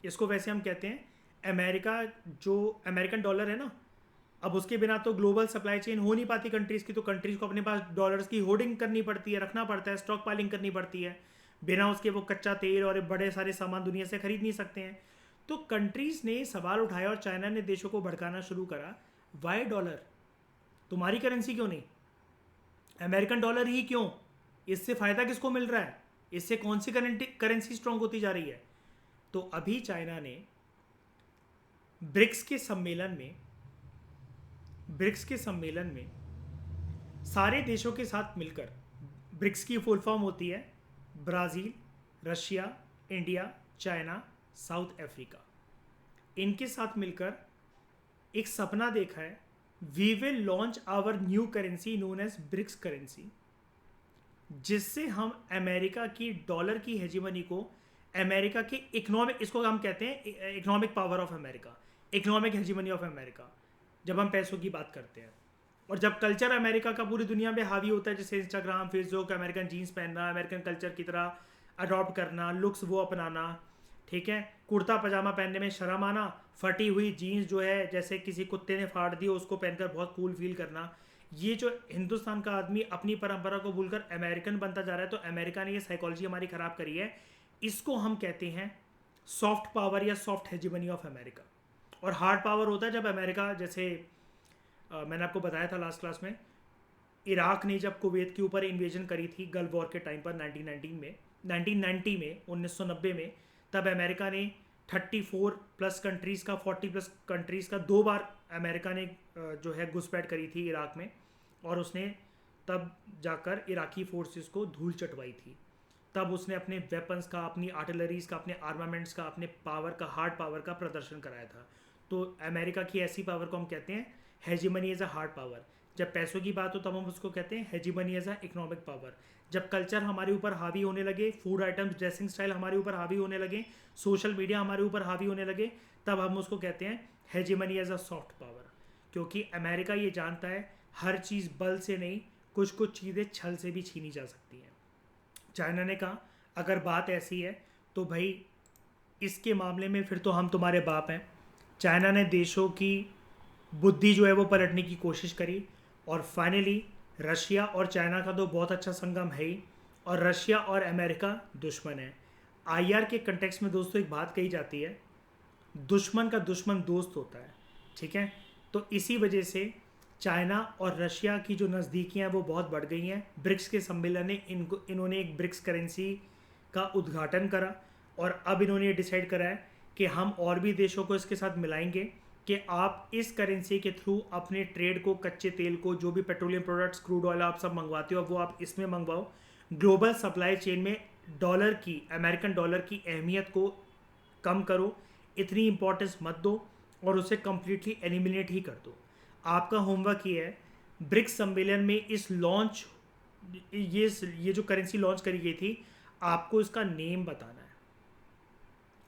इसको वैसे हम कहते हैं अमेरिका, जो अमेरिकन डॉलर है ना, अब उसके बिना तो ग्लोबल सप्लाई चेन हो नहीं पाती कंट्रीज़ की, तो कंट्रीज़ को अपने पास डॉलर्स की होर्डिंग करनी पड़ती है, रखना पड़ता है, स्टॉक पाइलिंग करनी पड़ती है, बिना उसके वो कच्चा तेल और बड़े सारे सामान दुनिया से खरीद नहीं सकते हैं। तो कंट्रीज़ ने सवाल उठाया और चाइना ने देशों को भड़काना शुरू करा, वाई डॉलर, तुम्हारी करेंसी क्यों नहीं, अमेरिकन डॉलर ही क्यों, इससे फ़ायदा किसको मिल रहा है, इससे कौन सी करेंसी स्ट्रॉन्ग होती जा रही है। तो अभी चाइना ने ब्रिक्स के सम्मेलन में सारे देशों के साथ मिलकर, ब्रिक्स की फुल फॉर्म होती है Brazil, Russia, India, China, South Africa, इनके साथ मिलकर एक सपना देखा है, we will launch our new currency known as BRICS currency, जिससे हम अमेरिका की डॉलर की हेजिमनी को, अमेरिका के इकोनॉमिक, इसको हम कहते हैं economic power of America, economic hegemony of America, जब हम पैसों की बात करते हैं। और जब कल्चर अमेरिका का पूरी दुनिया में हावी होता है, जैसे इंस्टाग्राम, फेसबुक, अमेरिकन जीन्स पहनना, अमेरिकन कल्चर की तरह अडॉप्ट करना, लुक्स वो अपनाना, ठीक है, कुर्ता पजामा पहनने में शर्म आना, फटी हुई जीन्स जो है जैसे किसी कुत्ते ने फाड़ दी उसको पहनकर बहुत कूल फील करना, ये जो हिंदुस्तान का आदमी अपनी परंपरा को भूलकर अमेरिकन बनता जा रहा है, तो अमेरिका ने ये साइकोलॉजी हमारी ख़राब करी है। इसको हम कहते हैं सॉफ्ट पावर या सॉफ्ट हेजिमनी ऑफ अमेरिका। और हार्ड पावर होता है जब अमेरिका, जैसे मैंने आपको बताया था लास्ट क्लास में, इराक ने जब कुवैत के ऊपर इन्वेजन करी थी गल्फ वॉर के टाइम पर 1990 में 1990 में, तब अमेरिका ने 34 प्लस कंट्रीज़ का 40 प्लस कंट्रीज़ का 2 बार अमेरिका ने जो है घुसपैठ करी थी इराक में, और उसने तब जाकर इराकी फोर्सेस को धूल चटवाई थी। तब उसने अपने वेपन्स का, अपनी आर्टिलरीज का, अपने आर्मामेंट्स का, अपने पावर का, हार्ड पावर का प्रदर्शन कराया था। तो अमेरिका की ऐसी पावर को हम कहते हैं hegemony as a hard power. जब पैसों की बात हो तब हम उसको कहते हैं hegemony as a economic power. जब कल्चर हमारे ऊपर हावी होने लगे, फूड आइटम्स, ड्रेसिंग स्टाइल हमारे ऊपर हावी होने लगे, सोशल मीडिया हमारे ऊपर हावी होने लगे, तब हम उसको कहते हैं hegemony as a soft power. क्योंकि अमेरिका ये जानता है हर चीज़ बल से नहीं, कुछ कुछ चीज़ें छल से भी छीनी जा सकती हैं। चाइना ने कहा अगर बात ऐसी है तो भाई इसके मामले में फिर तो हम तुम्हारे बाप हैं। चाइना ने देशों की बुद्धि जो है वो पलटने की कोशिश करी, और फाइनली रशिया और चाइना का तो बहुत अच्छा संगम है ही, और रशिया और अमेरिका दुश्मन है। आईआर के कंटेक्स्ट में दोस्तों एक बात कही जाती है, दुश्मन का दुश्मन दोस्त होता है, ठीक है। तो इसी वजह से चाइना और रशिया की जो नज़दीकियाँ वो बहुत बढ़ गई हैं। ब्रिक्स के सम्मेलन ने इन्होंने एक ब्रिक्स करेंसी का उद्घाटन करा, और अब इन्होंने ये डिसाइड करा है कि हम और भी देशों को इसके साथ मिलाएंगे कि आप इस करेंसी के थ्रू अपने ट्रेड को, कच्चे तेल को, जो भी पेट्रोलियम प्रोडक्ट्स, क्रूड ऑयल आप सब मंगवाते हो वो आप इसमें मंगवाओ। ग्लोबल सप्लाई चेन में डॉलर की, अमेरिकन डॉलर की अहमियत को कम करो, इतनी इंपॉर्टेंस मत दो, और उसे कम्प्लीटली एलिमिनेट ही कर दो। आपका होमवर्क ये है, ब्रिक्स सम्मेलन में इस लॉन्च ये जो करेंसी लॉन्च करी गई थी, आपको इसका नेम बताना है।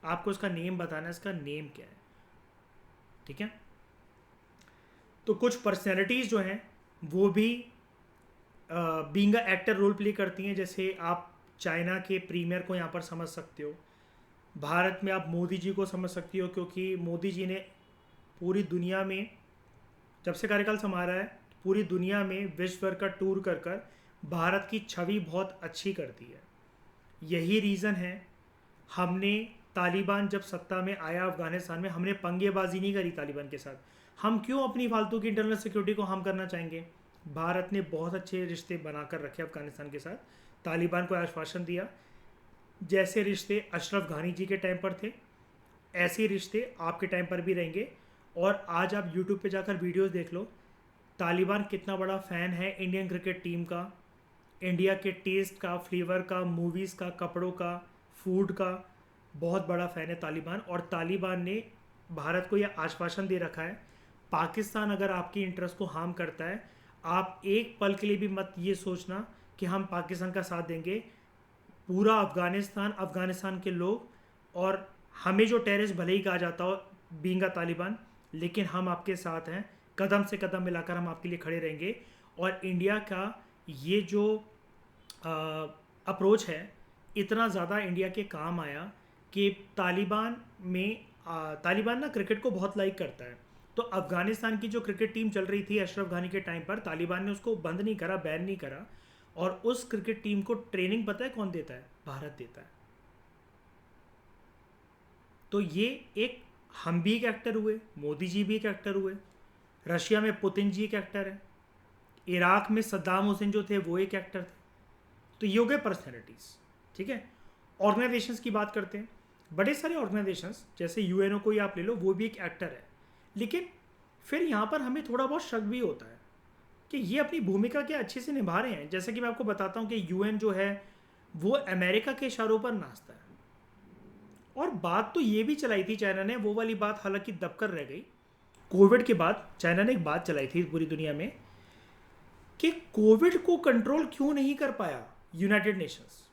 आपको इसका नेम बताना है, इसका नेम क्या है, ठीक है। तो कुछ पर्सनैलिटीज़ जो हैं वो भी being a actor role play करती हैं। जैसे आप चाइना के प्रीमियर को यहाँ पर समझ सकते हो, भारत में आप मोदी जी को समझ सकती हो, क्योंकि मोदी जी ने पूरी दुनिया में जब से कार्यकाल संभाला है, पूरी दुनिया में विश्व भर का टूर कर कर भारत की छवि बहुत अच्छी कर दी है। यही रीज़न है, हमने तालिबान जब सत्ता में आया अफ़गानिस्तान में, हमने पंगेबाजी नहीं करी तालिबान के साथ। हम क्यों अपनी फालतू की इंटरनल सिक्योरिटी को हार्म करना चाहेंगे। भारत ने बहुत अच्छे रिश्ते बनाकर रखे अफ़गानिस्तान के साथ, तालिबान को आश्वासन दिया, जैसे रिश्ते अशरफ घानी जी के टाइम पर थे ऐसे रिश्ते आपके टाइम पर भी रहेंगे। और आज आप यूट्यूब पे जाकर वीडियोस देख लो, तालिबान कितना बड़ा फ़ैन है इंडियन क्रिकेट टीम का, इंडिया के टेस्ट का, फ्लेवर का, मूवीज़ का, कपड़ों का, फूड का बहुत बड़ा फ़ैन है तालिबान। और तालिबान ने भारत को यह आश्वासन दे रखा है, पाकिस्तान अगर आपकी इंटरेस्ट को हार्म करता है, आप एक पल के लिए भी मत ये सोचना कि हम पाकिस्तान का साथ देंगे। पूरा अफ़गानिस्तान के लोग, और हमें जो टेररिस्ट भले ही कहा जाता हो बीइंग अ तालिबान, लेकिन हम आपके साथ हैं, कदम से कदम मिलाकर हम आपके लिए खड़े रहेंगे। और इंडिया का ये जो अप्रोच है इतना ज़्यादा इंडिया के काम आया कि तालिबान ना क्रिकेट को बहुत लाइक करता है। तो अफ़गानिस्तान की जो क्रिकेट टीम चल रही थी अशरफ घानी के टाइम पर, तालिबान ने उसको बंद नहीं करा, बैन नहीं करा, और उस क्रिकेट टीम को ट्रेनिंग पता है कौन देता है? भारत देता है। तो ये एक, हम भी एक एक्टर हुए, मोदी जी भी एक एक्टर हुए, रशिया में पुतिन जी एक एक्टर है, इराक में सद्दाम हुसैन जो थे वो एक एक्टर थे। तो ये हो गए पर्सनैलिटीज़, ठीक है। ऑर्गेनाइजेशंस की बात करते हैं, बड़े सारे ऑर्गेनाइजेशंस जैसे यूएनओ को ही आप ले लो, वो भी एक एक्टर है। लेकिन फिर यहाँ पर हमें थोड़ा बहुत शक भी होता है कि ये अपनी भूमिका क्या अच्छे से निभा रहे हैं। जैसे कि मैं आपको बताता हूँ कि यूएन जो है वो अमेरिका के इशारों पर नाचता है। और बात तो ये भी चलाई थी चाइना ने, वो वाली बात हालांकि दबकर रह गई। कोविड के बाद चाइना ने एक बात चलाई थी पूरी दुनिया में कि कोविड को कंट्रोल क्यों नहीं कर पाया यूनाइटेड नेशंस,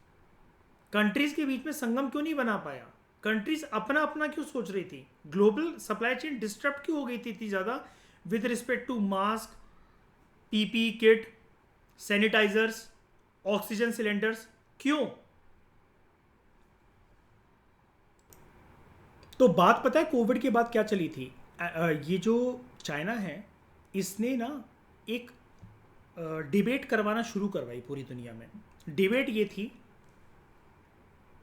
कंट्रीज के बीच में संगम क्यों नहीं बना पाया, कंट्रीज अपना अपना क्यों सोच रही थी, ग्लोबल सप्लाई चेन डिस्टर्ब क्यों हो गई थी इतनी ज़्यादा with respect to mask, PP kit, sanitisers, oxygen cylinders, क्यों? तो बात पता है कोविड के बाद क्या चली थी? ये जो चाइना है इसने ना एक डिबेट करवाना शुरू करवाई पूरी दुनिया में। डिबेट ये थी,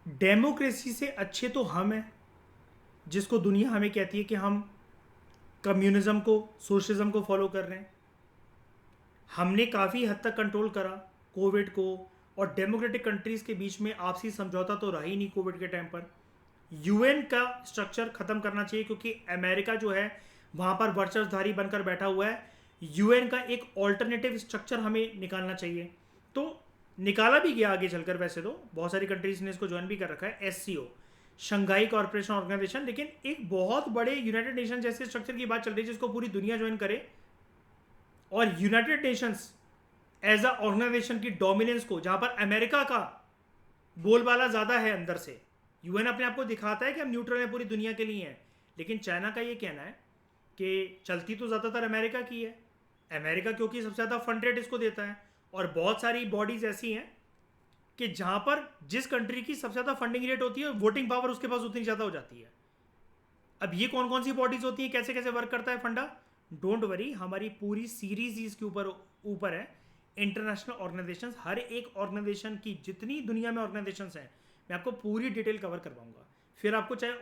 डेमोक्रेसी से अच्छे तो हम हैं, जिसको दुनिया हमें कहती है कि हम कम्युनिज्म को, सोशलिज्म को फॉलो कर रहे हैं। हमने काफ़ी हद तक कंट्रोल करा कोविड को, और डेमोक्रेटिक कंट्रीज़ के बीच में आपसी समझौता तो रहा ही नहीं कोविड के टाइम पर। यूएन का स्ट्रक्चर ख़त्म करना चाहिए, क्योंकि अमेरिका जो है वहाँ पर वर्चस्वधारी बनकर बैठा हुआ है। यूएन का एक ऑल्टरनेटिव स्ट्रक्चर हमें निकालना चाहिए। तो निकाला भी गया आगे चलकर, वैसे तो बहुत सारी कंट्रीज ने इसको ज्वाइन भी कर रखा है, एससीओ, शंघाई कॉर्पोरेशन ऑर्गेनाइजेशन। लेकिन एक बहुत बड़े यूनाइटेड नेशन जैसे स्ट्रक्चर की बात चल रही है जिसको पूरी दुनिया ज्वाइन करे, और United Nations as a organisation की डोमिनेंस को, जहां पर अमेरिका का बोलबाला ज्यादा है अंदर से। यूएन अपने आप को दिखाता है कि हम न्यूट्रल हैं, पूरी दुनिया के लिए हैं, लेकिन चाइना का ये कहना है कि चलती तो ज़्यादातर अमेरिका की है, अमेरिका क्योंकि सबसे ज़्यादा फंड रेट इसको देता है। और बहुत सारी बॉडीज़ ऐसी हैं कि जहां पर जिस कंट्री की सबसे ज़्यादा फंडिंग रेट होती है, वोटिंग पावर उसके पास उतनी ज़्यादा हो जाती है। अब ये कौन कौन सी बॉडीज़ होती हैं, कैसे कैसे वर्क करता है फंडा, डोंट वरी, हमारी पूरी सीरीज इसके ऊपर है। इंटरनेशनल ऑर्गेनाइजेशंस, हर एक ऑर्गेनाइजेशन की जितनी दुनिया में ऑर्गेनाइजेशंस हैं, मैं आपको पूरी डिटेल कवर करवाऊंगा। फिर आपको चाहे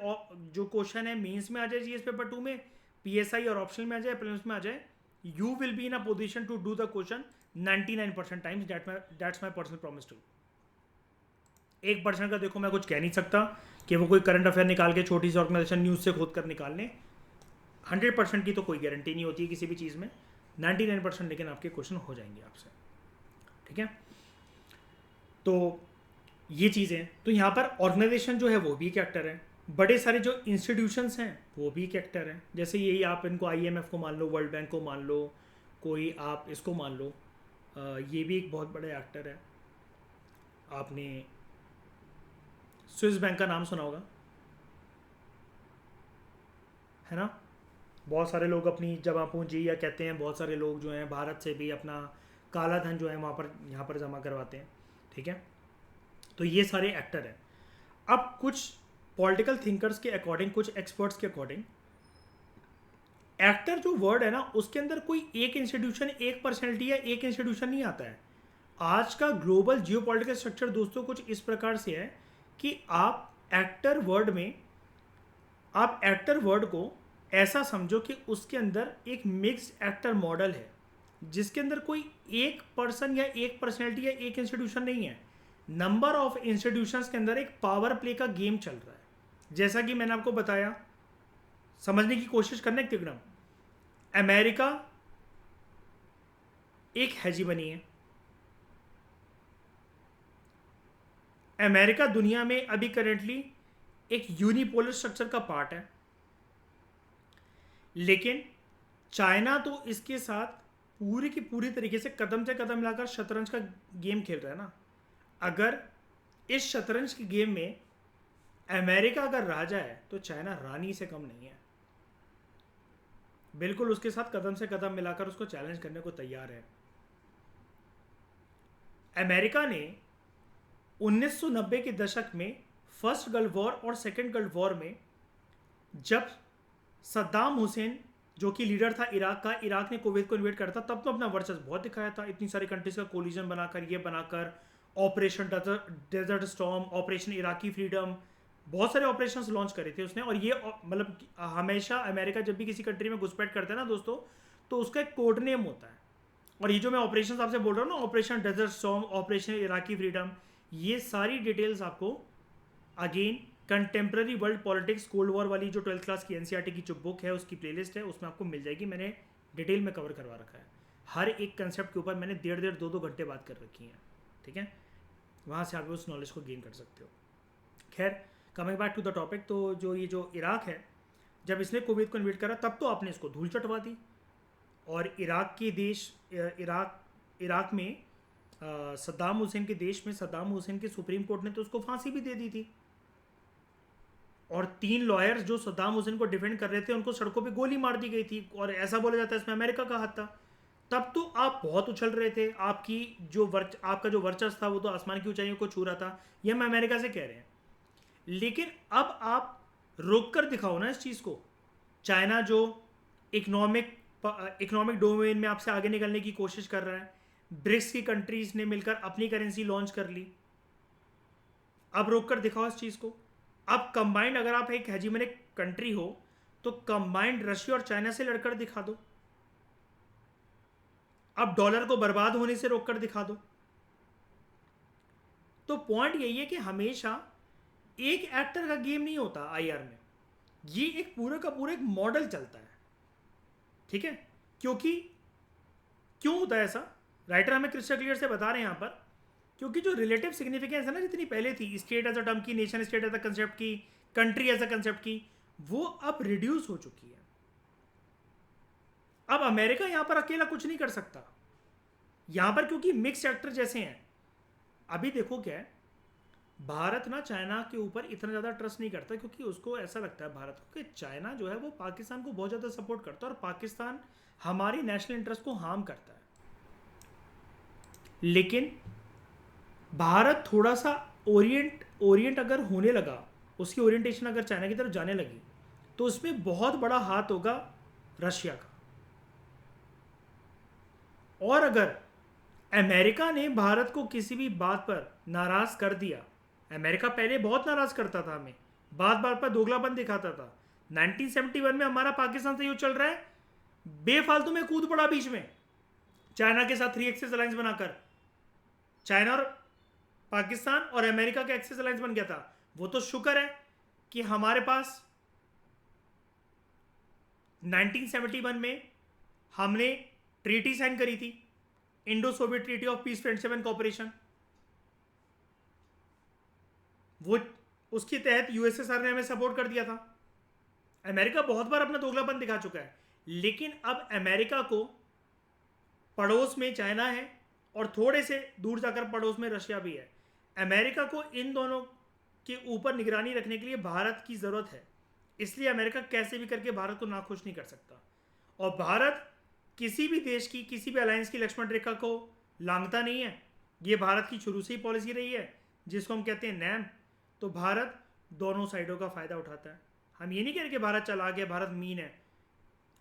जो क्वेश्चन है मेंस में आ जाए, जीएस पेपर 2 में, पीएसआई और ऑप्शनल में आ जाए, प्रीलिम्स में आ जाए, you will be in a position to do the question 99% times. That's my personal promise too. 1% का देखो मैं कुछ कह नहीं सकता कि वो कोई करंट अफेयर निकाल के छोटी सी ऑर्गेनाइजेशन न्यूज़ से खोद कर निकाल लें। 100% की तो कोई गारंटी नहीं होती है किसी भी चीज़ में, 99% लेकिन आपके क्वेश्चन हो जाएंगे आपसे, ठीक है। तो ये चीज़ें, तो यहाँ पर ऑर्गेनाइजेशन जो है वो भी एक एक्टर है, बड़े सारे जो इंस्टीट्यूशंस हैं वो भी एक एक्टर हैं। जैसे यही आप इनको आईएमएफ को मान लो, वर्ल्ड बैंक को मान लो, कोई आप इसको मान लो, ये भी एक बहुत बड़ा एक्टर है। आपने स्विस बैंक का नाम सुना होगा, है ना। बहुत सारे लोग अपनी जमा पूंजी, या कहते हैं बहुत सारे लोग जो हैं भारत से भी अपना काला धन जो है वहाँ पर यहाँ पर जमा करवाते हैं, ठीक है। तो ये सारे एक्टर हैं। अब कुछ पॉलिटिकल थिंकर्स के अकॉर्डिंग, कुछ एक्सपर्ट्स के अकॉर्डिंग, एक्टर जो वर्ड है ना, उसके अंदर कोई एक इंस्टीट्यूशन, एक पर्सनैलिटी या एक इंस्टीट्यूशन नहीं आता है। आज का ग्लोबल जियोपॉलिटिकल स्ट्रक्चर दोस्तों कुछ इस प्रकार से है कि आप एक्टर वर्ड को ऐसा समझो कि उसके अंदर एक मिक्स्ड एक्टर मॉडल है, जिसके अंदर कोई एक पर्सन या एक पर्सनैलिटी या एक इंस्टीट्यूशन नहीं है। नंबर ऑफ इंस्टीट्यूशंस के अंदर एक पावर प्ले का गेम चल रहा है। जैसा कि मैंने आपको बताया, समझने की कोशिश करने की तिगड़म, अमेरिका एक हेजीमनी है। अमेरिका दुनिया में अभी करेंटली एक यूनिपोलर स्ट्रक्चर का पार्ट है, लेकिन चाइना तो इसके साथ पूरी की पूरी तरीके से कदम मिलाकर शतरंज का गेम खेल रहा है ना। अगर इस शतरंज के गेम में अमेरिका अगर राजा है तो चाइना रानी से कम नहीं है, बिल्कुल उसके साथ कदम से कदम मिलाकर उसको चैलेंज करने को तैयार है। अमेरिका ने 1990 के दशक में फर्स्ट गल्फ वॉर और सेकेंड गल्फ वॉर में, जब सद्दाम हुसैन जो कि लीडर था इराक का, इराक ने कुवैत को इन्वेड करा था, तब तो अपना वर्चस्व बहुत दिखाया था। इतनी सारी कंट्रीज का कोलिजन बनाकर, ये बनाकर Operation Desert Storm, Operation Iraqi Freedom, बहुत सारे ऑपरेशंस लॉन्च करे थे उसने। और ये मतलब हमेशा अमेरिका जब भी किसी कंट्री में घुसपैठ करता है ना दोस्तों, तो उसका एक कोड नेम होता है। और ये जो मैं ऑपरेशन आपसे बोल रहा हूँ ना, Operation Desert Storm, Operation Iraqi Freedom, ये सारी डिटेल्स आपको again contemporary world politics cold war वाली जो 12th क्लास की एनसीईआरटी की जो बुक है, उसकी प्लेलिस्ट है, उसमें आपको मिल जाएगी। मैंने डिटेल में कवर करवा रखा है, हर एक कंसेप्ट के ऊपर मैंने 1.5-2 घंटे बात कर रखी है, ठीक है। वहाँ से आप उस नॉलेज को गेन कर सकते हो। खैर, coming back to the topic, तो जो इराक है, जब इसने कुवैत को इन्वेड करा तब तो आपने इसको धूल चटवा दी, और इराक में सद्दाम हुसैन के देश में सद्दाम हुसैन के सुप्रीम कोर्ट ने तो उसको फांसी भी दे दी थी। और 3 लॉयर्स जो सद्दाम हुसैन को डिफेंड कर रहे थे, उनको सड़कों पे गोली मार दी गई थी, और ऐसा बोला जाता है इसमें अमेरिका का हाथ था। तब तो आप बहुत उछल रहे थे, आपका जो वर्चस्व था वो तो आसमान की ऊंचाइयों को छू रहा था। ये हम अमेरिका से कह रहे हैं, लेकिन अब आप रोक कर दिखाओ ना इस चीज़ को। चाइना जो इकोनॉमिक डोमेन में आपसे आगे निकलने की कोशिश कर रहा है, ब्रिक्स की कंट्रीज ने मिलकर अपनी करेंसी लॉन्च कर ली, अब रोक कर दिखाओ इस चीज़ को। अब कंबाइंड अगर आप एक हेजीमोनिक कंट्री हो, तो कंबाइंड रशिया और चाइना से लड़कर दिखा दो, अब डॉलर को बर्बाद होने से रोककर दिखा दो। तो पॉइंट यही है कि हमेशा एक एक्टर का गेम नहीं होता आईआर में, ये एक पूरा का पूरा एक मॉडल चलता है, ठीक है। क्योंकि क्यों होता है ऐसा, राइटर हमें क्रिस्टल क्लियर से बता रहे हैं यहाँ पर, क्योंकि जो रिलेटिव सिग्निफिकेंस है ना जितनी पहले थी स्टेट एज अ टर्म की, nation state as a concept की, कंट्री एज अ कंसेप्ट की, वो अब रिड्यूस हो चुकी है। अब अमेरिका यहां पर अकेला कुछ नहीं कर सकता यहां पर, क्योंकि मिक्स एक्टर जैसे हैं। अभी देखो क्या है, भारत ना चाइना के ऊपर इतना ज़्यादा ट्रस्ट नहीं करता, क्योंकि उसको ऐसा लगता है भारत को कि चाइना जो है वो पाकिस्तान को बहुत ज़्यादा सपोर्ट करता है और पाकिस्तान हमारी नेशनल इंटरेस्ट को हार्म करता है। लेकिन भारत थोड़ा सा ओरिएंट अगर होने लगा, उसकी ओरिएंटेशन अगर चाइना की तरफ जाने लगी, तो उसमें बहुत बड़ा हाथ होगा रशिया का। और अगर अमेरिका ने भारत को किसी भी बात पर नाराज कर दिया, अमेरिका पहले बहुत नाराज करता था हमें, बात बात पर दोगलापन दिखाता था। 1971 में हमारा पाकिस्तान से युद्ध चल रहा है, बेफालतू में कूद पड़ा बीच में चाइना के साथ 3 एक्सिस अलायंस बनाकर, चाइना और पाकिस्तान और अमेरिका का एक्सिस अलायंस बन गया था। वो तो शुक्र है कि हमारे पास 1971 में हमने ट्रीटी साइन करी थी, Indo Soviet treaty of peace, friendship and cooperation. वो उसके तहत यूएसएसआर ने हमें सपोर्ट कर दिया था। अमेरिका बहुत बार अपना दोगलापन दिखा चुका है, लेकिन अब अमेरिका को पड़ोस में चाइना है और थोड़े से दूर जाकर पड़ोस में रशिया भी है। अमेरिका को इन दोनों के ऊपर निगरानी रखने के लिए भारत की ज़रूरत है, इसलिए अमेरिका कैसे भी करके भारत को नाखुश नहीं कर सकता। और भारत किसी भी देश की, किसी भी अलायंस की लक्ष्मण रेखा को लांघता नहीं है। ये भारत की शुरू से ही पॉलिसी रही है, जिसको हम कहते हैं नैम। तो भारत दोनों साइडों का फ़ायदा उठाता है। हम ये नहीं कह रहे कि भारत चला गया, भारत मीन है।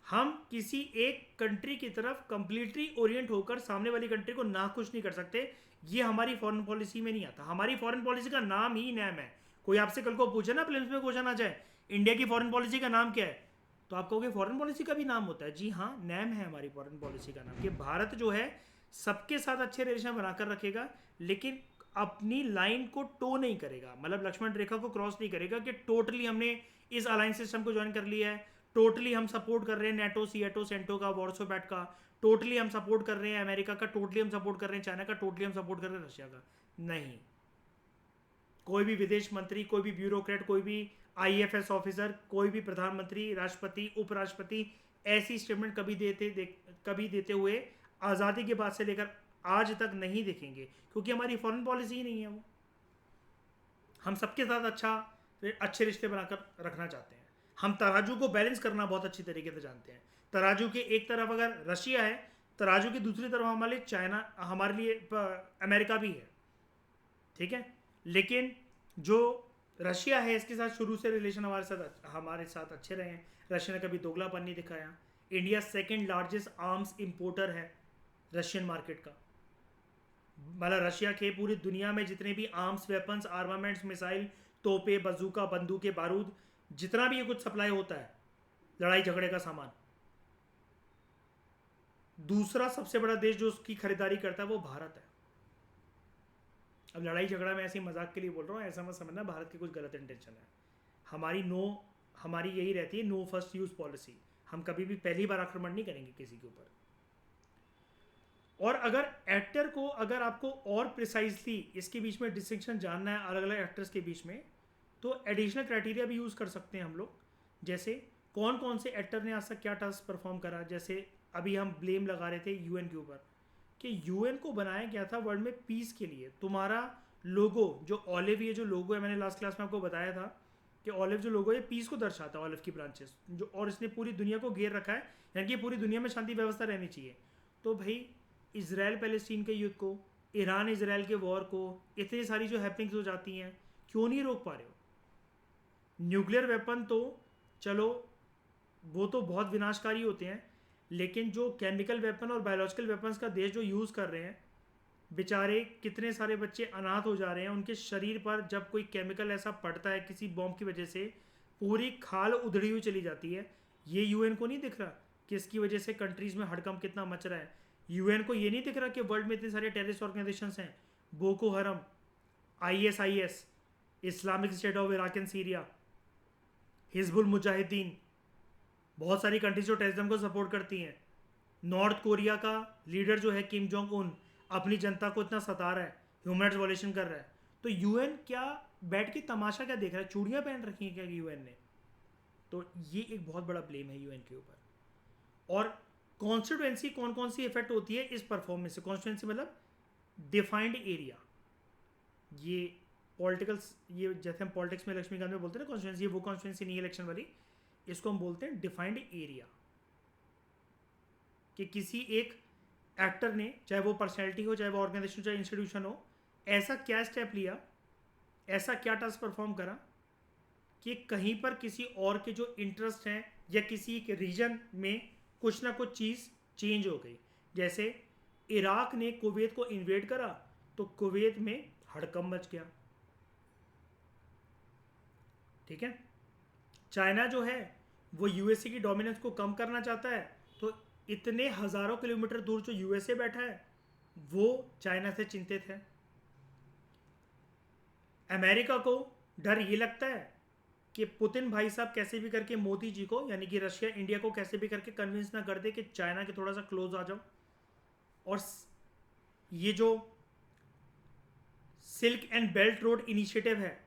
हम किसी एक कंट्री की तरफ कंप्लीटली ओरिएंट होकर सामने वाली कंट्री को नाखुश नहीं कर सकते। ये हमारी फॉरेन पॉलिसी में नहीं आता। हमारी फॉरेन पॉलिसी का नाम ही नैम है। कोई आपसे कल को पूछे ना, प्रीलिम्स में क्वेश्चन आ जाए इंडिया की फॉरेन पॉलिसी का नाम क्या है, तो आप कहोगे फॉरेन पॉलिसी का भी नाम होता है। जी हाँ, नैम है हमारी फॉरेन पॉलिसी का नाम, कि भारत जो है सबके साथ अच्छे रिलेशन बनाकर रखेगा, लेकिन अपनी लाइन को टो नहीं करेगा, मतलब लक्ष्मण रेखा को क्रॉस नहीं करेगा कि टोटली हमने इस अलायंस सिस्टम को ज्वाइन कर लिया है, टोटली हम सपोर्ट कर रहे हैं नेटो, सीएटो, सेंटो का, वॉर्सो बैट का, टोटली हम सपोर्ट कर रहे हैं अमेरिका का, टोटली हम सपोर्ट कर रहे हैं चाइना का, टोटली हम सपोर्ट कर रहे हैं रशिया का। नहीं, कोई भी विदेश मंत्री, कोई भी ब्यूरोक्रेट, कोई भी आईएफएस ऑफिसर, कोई भी प्रधानमंत्री, राष्ट्रपति, उपराष्ट्रपति ऐसी स्टेटमेंट कभी देते हुए आज़ादी के बाद से लेकर आज तक नहीं देखेंगे, क्योंकि हमारी फॉरेन पॉलिसी ही नहीं है वो। हम सबके साथ अच्छे रिश्ते बनाकर रखना चाहते हैं। हम तराजू को बैलेंस करना बहुत अच्छी तरीके से जानते हैं। तराजू के एक तरफ अगर रशिया है, तराजू की दूसरी तरफ हमारे लिए चाइना, हमारे लिए अमेरिका भी है, ठीक है। लेकिन जो रशिया है, इसके साथ शुरू से रिलेशन हमारे साथ अच्छे रहे हैं। रशिया ने कभी दोगलापन नहीं दिखाया। India second largest arms importer है रशियन मार्केट का, मतलब रशिया के पूरी दुनिया में जितने भी आर्म्स, वेपन्स, आर्मामेंट्स, मिसाइल, तोपे, बंदूका, बंदूकें, बारूद, जितना भी ये कुछ सप्लाई होता है लड़ाई झगड़े का सामान, दूसरा सबसे बड़ा देश जो उसकी खरीदारी करता है वो भारत है। अब लड़ाई झगड़ा में ऐसे ही मजाक के लिए बोल रहा हूँ, ऐसा मत समझना भारत की कुछ गलत इंटेंशन है। हमारी यही रहती है नो फर्स्ट यूज पॉलिसी। हम कभी भी पहली बार आक्रमण नहीं करेंगे किसी के ऊपर। और अगर एक्टर को, अगर आपको और प्रिसाइजली इसके बीच में डिस्टिंक्शन जानना है अलग अलग एक्टर्स के बीच में, तो एडिशनल क्राइटेरिया भी यूज़ कर सकते हैं हम लोग। जैसे कौन कौन से एक्टर ने आज तक क्या टास्क परफॉर्म करा। जैसे अभी हम ब्लेम लगा रहे थे यूएन के ऊपर, कि यूएन को बनाया गया था वर्ल्ड में पीस के लिए। तुम्हारा लोगो जो ऑलिव, ये जो लोगो है, मैंने लास्ट क्लास में आपको बताया था कि ऑलिव जो लोगो है पीस को दर्शाता है, ऑलिव की ब्रांचेस जो, और इसने पूरी दुनिया को घेर रखा है, यानी कि पूरी दुनिया में शांति व्यवस्था रहनी चाहिए। तो भाई इसराइल पैलेस्टीन के युद्ध को, ईरान इसराइल के वॉर को, इतनी सारी जो हैपनिंग्स हो जाती हैं, क्यों नहीं रोक पा रहे हो। न्यूक्लियर वेपन तो चलो वो तो बहुत विनाशकारी होते हैं, लेकिन जो केमिकल वेपन और बायोलॉजिकल वेपन्स का देश जो यूज़ कर रहे हैं, बेचारे कितने सारे बच्चे अनाथ हो जा रहे हैं। उनके शरीर पर जब कोई केमिकल ऐसा पड़ता है किसी बॉम्ब की वजह से, पूरी खाल उधड़ी हुई चली जाती है। ये यूएन को नहीं दिख रहा कि इसकी वजह से कंट्रीज में हड़कंप कितना मच रहा है। यूएन को ये नहीं दिख रहा कि वर्ल्ड में इतने सारे टेररिस्ट ऑर्गेनाइजेशंस हैं, बोको हरम, ISIS, Islamic state of Iraq and Syria, Hizbul Mujahideen, बहुत सारी कंट्रीज जो टेररिज्म को सपोर्ट करती हैं। नॉर्थ कोरिया का लीडर जो है किम जोंग उन अपनी जनता को इतना सता रहा है, ह्यूमन राइट्स वायलेशन कर रहा है। तो यूएन क्या बैठ के तमाशा क्या देख रहा है? चूड़ियां पहन रखी हैं क्या यूएन ने? तो ये एक बहुत बड़ा ब्लेम है यूएन के ऊपर। और कॉन्स्टिट्यूएंसी कौन कौन सी इफेक्ट होती है इस परफॉर्मेंस से? कॉन्स्टिट्यूएंसी मतलब डिफाइंड एरिया। ये पॉलिटिकल, ये जैसे हम पॉलिटिक्स में लक्ष्मीकांत में बोलते हैं ना कॉन्स्टिट्यूएंसी, वो कॉन्स्टिट्यूएंसी नहीं है इलेक्शन वाली, इसको हम बोलते हैं डिफाइंड एरिया। कि किसी एक एक्टर ने, चाहे वो पर्सनैलिटी हो, चाहे वो ऑर्गेनाइजेशन, चाहे इंस्टीट्यूशन हो, ऐसा क्या स्टेप लिया, ऐसा क्या टास्क परफॉर्म करा कि कहीं पर किसी और के जो इंटरेस्ट हैं या किसी एक रीजन में कुछ ना कुछ चीज़ चेंज हो गई। जैसे इराक ने कुवैत को इन्वेड करा तो कुवैत में हड़कंप मच गया। ठीक है, चाइना जो है वो यूएसए की डोमिनेंस को कम करना चाहता है, तो इतने हज़ारों किलोमीटर दूर जो यूएसए बैठा है वो चाइना से चिंतित है। अमेरिका को डर ये लगता है कि पुतिन भाई साहब कैसे भी करके मोदी जी को, यानी कि रशिया इंडिया को कैसे भी करके कन्विंस ना कर दे कि चाइना के थोड़ा सा क्लोज आ जाओ, और ये जो silk and belt road initiative है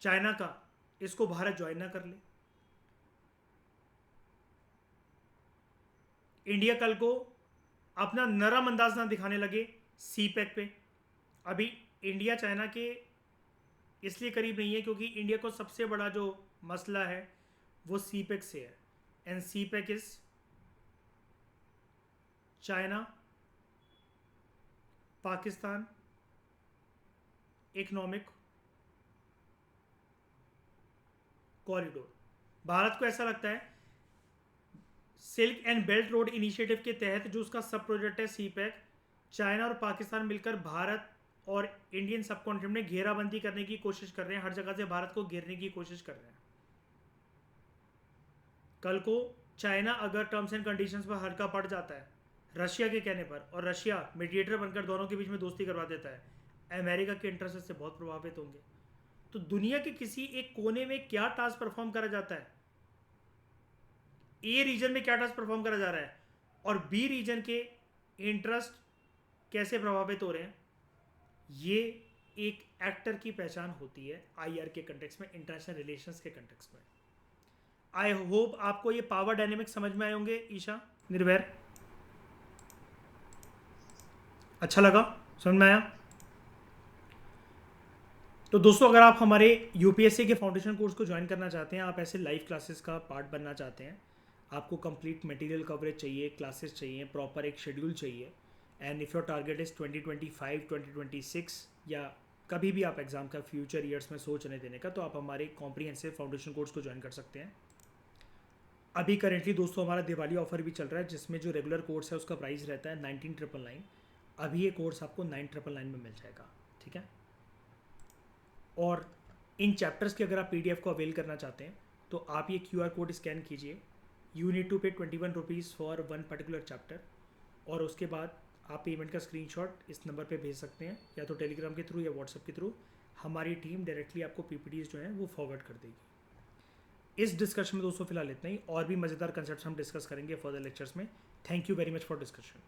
चाइना का, इसको भारत ज्वाइन ना कर ले। इंडिया कल को अपना नरम अंदाज ना दिखाने लगे सी पैक पे। अभी इंडिया चाइना के इसलिए करीब नहीं है क्योंकि इंडिया को सबसे बड़ा जो मसला है वो सी पैक से है, and CPEC is China Pakistan economic corridor. Bharat को ऐसा लगता है silk and belt road initiative के तहत जो उसका सब प्रोजेक्ट है सी पैक, चाइना और पाकिस्तान मिलकर भारत और इंडियन सब कॉन्टिनेंट में घेराबंदी करने की कोशिश कर रहे हैं, हर जगह से भारत को घेरने की कोशिश कर रहे हैं। कल को चाइना अगर टर्म्स एंड कंडीशंस पर हल्का पड़ जाता है रशिया के कहने पर, और रशिया मीडिएटर बनकर दोनों के बीच में दोस्ती करवा देता है, अमेरिका के इंटरेस्ट से बहुत प्रभावित होंगे। तो दुनिया के किसी एक कोने में क्या टास्क परफॉर्म करा जाता है, ए रीजन में क्या टास्क परफॉर्म करा जा रहा है, और बी रीजन के इंटरेस्ट कैसे प्रभावित हो रहे हैं, ये एक एक्टर की पहचान होती है आईआर के कंटेक्स्ट में, इंटरनेशनल रिलेशंस के कंटेक्स्ट में। आई होप आपको ये पावर डायनेमिक्स समझ में आए होंगे। ईशा, निर्भैर, अच्छा लगा, समझ में आया? तो दोस्तों अगर आप हमारे यूपीएससी के फाउंडेशन कोर्स को ज्वाइन करना चाहते हैं, आप ऐसे लाइव क्लासेस का पार्ट बनना चाहते हैं, आपको कंप्लीट मटेरियल कवरेज चाहिए, क्लासेस चाहिए, प्रॉपर एक शेड्यूल चाहिए, and if your target is 2025 2026 या कभी भी आप एग्ज़ाम का फ्यूचर ईयर्स में सोचने देने का, तो आप हमारे कॉम्प्रिहेंसिव फाउंडेशन कोर्स को ज्वाइन कर सकते हैं। अभी करेंटली दोस्तों हमारा दिवाली ऑफर भी चल रहा है, जिसमें जो रेगुलर कोर्स है उसका प्राइस रहता है 19,999। अभी ये कोर्स आपको 9,999 में मिल जाएगा। ठीक है, और इन चैप्टर्स की अगर आप पीडीएफ को अवेल करना चाहते हैं तो आप ये क्यूआर कोड स्कैन कीजिए, यू नीड टू पे 21 rupees for one particular chapter, और उसके बाद आप पेमेंट का स्क्रीनशॉट इस नंबर पे भेज सकते हैं, या तो टेलीग्राम के थ्रू या व्हाट्सएप के थ्रू। हमारी टीम डायरेक्टली आपको पीपीटीज जो हैं वो फॉरवर्ड कर देगी। इस डिस्कशन में दोस्तों फिलहाल इतना ही, और भी मज़ेदार कंसेप्ट हम डिस्कस करेंगे फर्दर लेक्चर्स में। Thank you very much for discussion.